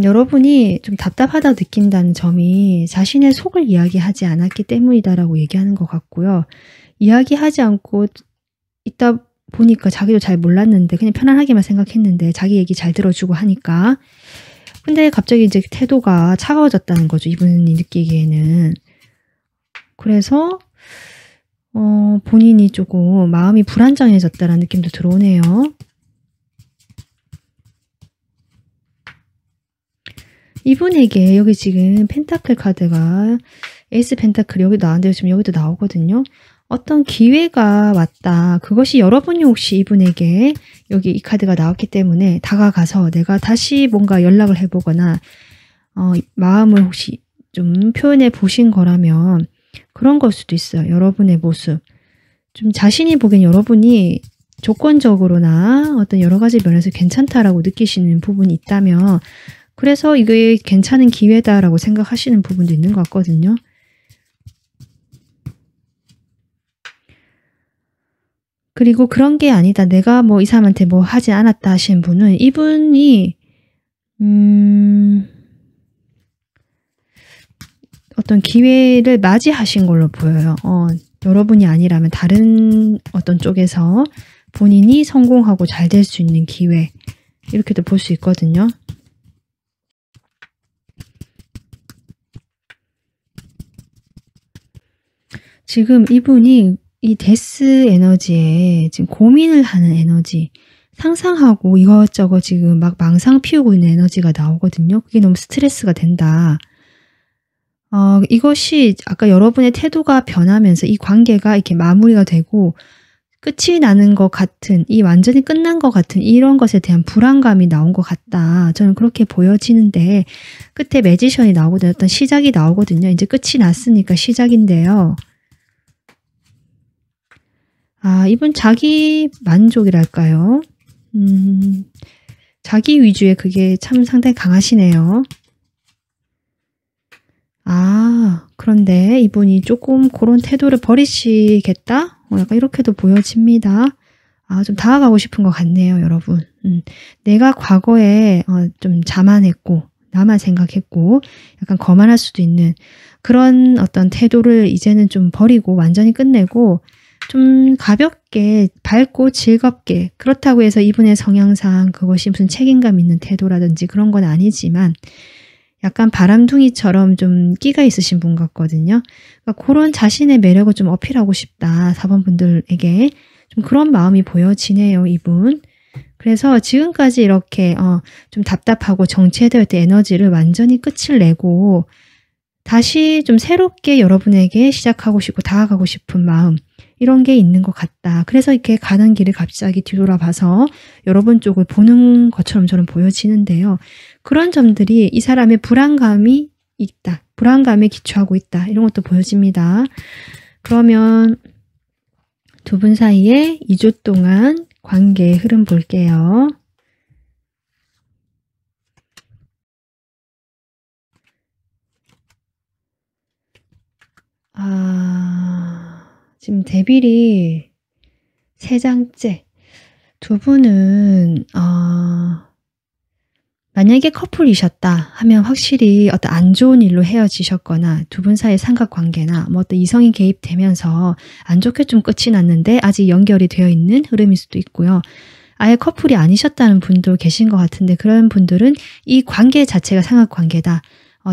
Speaker 1: 여러분이 좀 답답하다 느낀다는 점이 자신의 속을 이야기하지 않았기 때문이다라고 얘기하는 것 같고요. 이야기하지 않고 있다 보니까 자기도 잘 몰랐는데 그냥 편안하게만 생각했는데 자기 얘기 잘 들어주고 하니까 근데 갑자기 이제 태도가 차가워졌다는 거죠. 이분이 느끼기에는. 그래서 본인이 조금 마음이 불안정해졌다는 느낌도 들어오네요. 이분에게 여기 지금 펜타클 카드가 에이스 펜타클이 여기 나왔는데 지금 여기도 나오거든요. 어떤 기회가 왔다. 그것이 여러분이 혹시 이분에게 여기 이 카드가 나왔기 때문에 다가가서 내가 다시 뭔가 연락을 해보거나 마음을 혹시 좀 표현해 보신 거라면 그런 걸 수도 있어요. 여러분의 모습. 좀 자신이 보기엔 여러분이 조건적으로나 어떤 여러 가지 면에서 괜찮다라고 느끼시는 부분이 있다면 그래서 이게 괜찮은 기회다라고 생각하시는 부분도 있는 것 같거든요. 그리고 그런 게 아니다. 내가 뭐 이 사람한테 뭐 하지 않았다 하시는 분은 이분이 어떤 기회를 맞이하신 걸로 보여요. 여러분이 아니라면 다른 어떤 쪽에서 본인이 성공하고 잘 될 수 있는 기회 이렇게도 볼 수 있거든요. 지금 이분이 이 데스 에너지에 지금 고민을 하는 에너지, 상상하고 이것저것 지금 막 망상 피우고 있는 에너지가 나오거든요. 그게 너무 스트레스가 된다. 이것이 아까 여러분의 태도가 변하면서 이 관계가 이렇게 마무리가 되고 끝이 나는 것 같은, 이 완전히 끝난 것 같은 이런 것에 대한 불안감이 나온 것 같다. 저는 그렇게 보여지는데 끝에 매지션이 나오거든요. 어떤 시작이 나오거든요. 이제 끝이 났으니까 시작인데요. 이분 자기 만족이랄까요? 자기 위주의 그게 참 상당히 강하시네요. 그런데 이분이 조금 그런 태도를 버리시겠다? 약간 이렇게도 보여집니다. 좀 다가가고 싶은 것 같네요, 여러분. 내가 과거에 좀 자만했고, 나만 생각했고, 약간 거만할 수도 있는 그런 어떤 태도를 이제는 좀 버리고 완전히 끝내고, 좀 가볍게, 밝고 즐겁게, 그렇다고 해서 이분의 성향상 그것이 무슨 책임감 있는 태도라든지 그런 건 아니지만, 약간 바람둥이처럼 좀 끼가 있으신 분 같거든요. 그러니까 그런 자신의 매력을 좀 어필하고 싶다. 4번 분들에게 좀 그런 마음이 보여지네요, 이분. 그래서 지금까지 이렇게 좀 답답하고 정체되어 있던 에너지를 완전히 끝을 내고 다시 좀 새롭게 여러분에게 시작하고 싶고 다가가고 싶은 마음 이런 게 있는 것 같다. 그래서 이렇게 가는 길을 갑자기 뒤돌아봐서 여러분 쪽을 보는 것처럼 저는 보여지는데요. 그런 점들이 이 사람의 불안감이 있다. 불안감에 기초하고 있다. 이런 것도 보여집니다. 그러면 두 분 사이에 2주 동안 관계의 흐름 볼게요. 지금 데빌이 3장째. 두 분은 만약에 커플이셨다 하면 확실히 어떤 안 좋은 일로 헤어지셨거나 두 분 사이의 삼각관계나 뭐 어떤 이성이 개입되면서 안 좋게 좀 끝이 났는데 아직 연결이 되어 있는 흐름일 수도 있고요. 아예 커플이 아니셨다는 분도 계신 것 같은데 그런 분들은 이 관계 자체가 삼각관계다.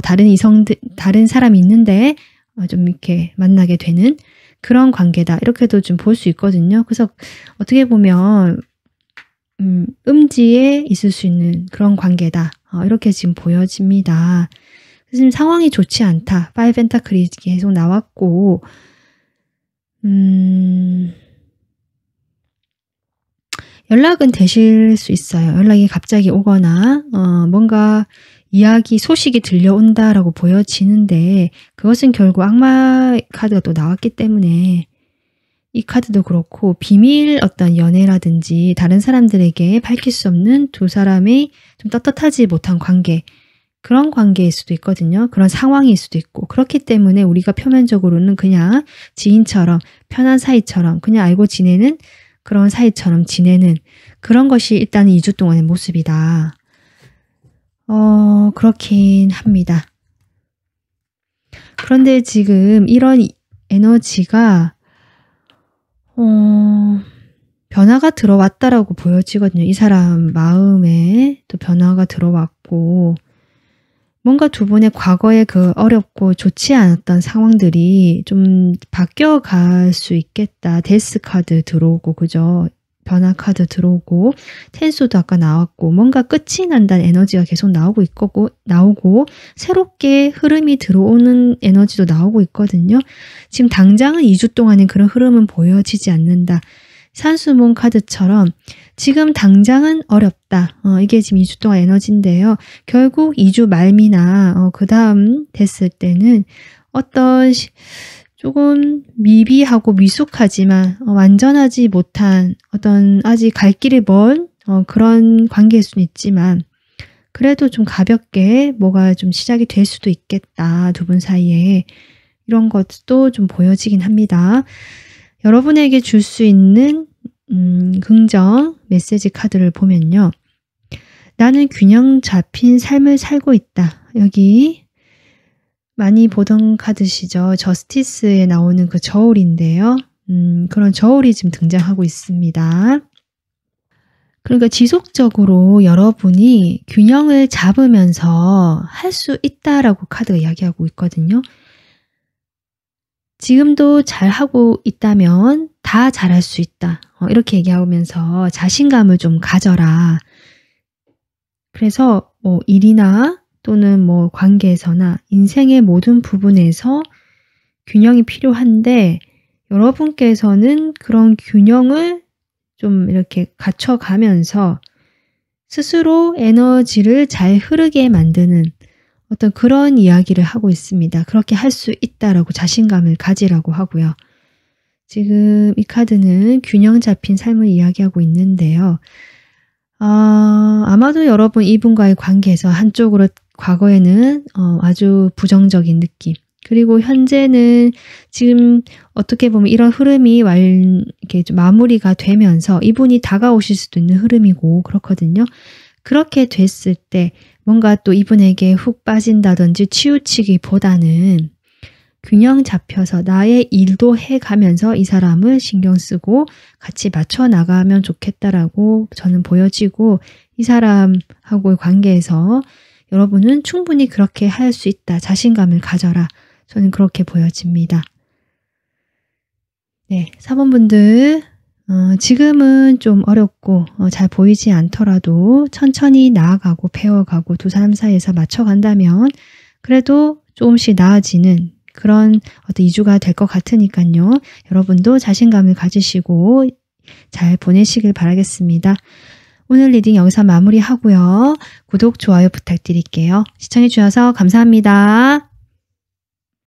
Speaker 1: 다른 사람이 있는데 좀 이렇게 만나게 되는 그런 관계다. 이렇게도 좀 볼 수 있거든요. 그래서 어떻게 보면 음지에 있을 수 있는 그런 관계다. 이렇게 지금 보여집니다. 지금 상황이 좋지 않다. 파이브 펜타클이 계속 나왔고 연락은 되실 수 있어요. 연락이 갑자기 오거나 뭔가 소식이 들려온다라고 보여지는데 그것은 결국 악마 카드가 또 나왔기 때문에 이 카드도 그렇고 비밀 어떤 연애라든지 다른 사람들에게 밝힐 수 없는 두 사람의 좀 떳떳하지 못한 관계 그런 관계일 수도 있거든요. 그런 상황일 수도 있고 그렇기 때문에 우리가 표면적으로는 그냥 지인처럼 편한 사이처럼 그냥 알고 지내는 그런 사이처럼 지내는 그런 것이 일단 2주 동안의 모습이다. 그렇긴 합니다. 그런데 지금 이런 에너지가 변화가 들어왔다라고 보여지거든요. 이 사람 마음에 또 변화가 들어왔고 뭔가 두 분의 과거의 그 어렵고 좋지 않았던 상황들이 좀 바뀌어갈 수 있겠다. 데스 카드 들어오고 그죠? 변화 카드 들어오고 텐소도 아까 나왔고 뭔가 끝이 난다는 에너지가 계속 나오고 새롭게 흐름이 들어오는 에너지도 나오고 있거든요. 지금 당장은 2주 동안은 그런 흐름은 보여지지 않는다. 산수문 카드처럼 지금 당장은 어렵다. 이게 지금 2주 동안 에너지인데요. 결국 2주 말미나 그 다음 됐을 때는 어떤 조금 미비하고 미숙하지만 완전하지 못한 어떤 아직 갈 길이 먼 그런 관계일 수는 있지만 그래도 좀 가볍게 뭐가 좀 시작이 될 수도 있겠다. 두 분 사이에 이런 것도 좀 보여지긴 합니다. 여러분에게 줄 수 있는 긍정 메시지 카드를 보면요. 나는 균형 잡힌 삶을 살고 있다. 여기 많이 보던 카드시죠. 저스티스에 나오는 그 저울인데요. 그런 저울이 지금 등장하고 있습니다. 그러니까 지속적으로 여러분이 균형을 잡으면서 할 수 있다라고 카드가 이야기하고 있거든요. 지금도 잘하고 있다면 다 잘할 수 있다. 이렇게 얘기하면서 자신감을 좀 가져라. 그래서 뭐 일이나 또는 뭐 관계에서나 인생의 모든 부분에서 균형이 필요한데 여러분께서는 그런 균형을 좀 이렇게 갖춰가면서 스스로 에너지를 잘 흐르게 만드는 어떤 그런 이야기를 하고 있습니다. 그렇게 할 수 있다라고 자신감을 가지라고 하고요. 지금 이 카드는 균형 잡힌 삶을 이야기하고 있는데요. 아마도 여러분 이분과의 관계에서 한쪽으로 과거에는 아주 부정적인 느낌 그리고 현재는 지금 어떻게 보면 이런 흐름이 이렇게 좀 마무리가 되면서 이분이 다가오실 수도 있는 흐름이고 그렇거든요. 그렇게 됐을 때 뭔가 또 이분에게 훅 빠진다든지 치우치기보다는 균형 잡혀서 나의 일도 해가면서 이 사람을 신경 쓰고 같이 맞춰 나가면 좋겠다라고 저는 보여지고 이 사람하고의 관계에서 여러분은 충분히 그렇게 할 수 있다. 자신감을 가져라. 저는 그렇게 보여집니다. 네, 4번 분들 지금은 좀 어렵고 잘 보이지 않더라도 천천히 나아가고 배워가고 두 사람 사이에서 맞춰간다면 그래도 조금씩 나아지는 그런 어떤 2주가 될 것 같으니까요. 여러분도 자신감을 가지시고 잘 보내시길 바라겠습니다. 오늘 리딩 여기서 마무리하고요. 구독, 좋아요 부탁드릴게요. 시청해주셔서 감사합니다.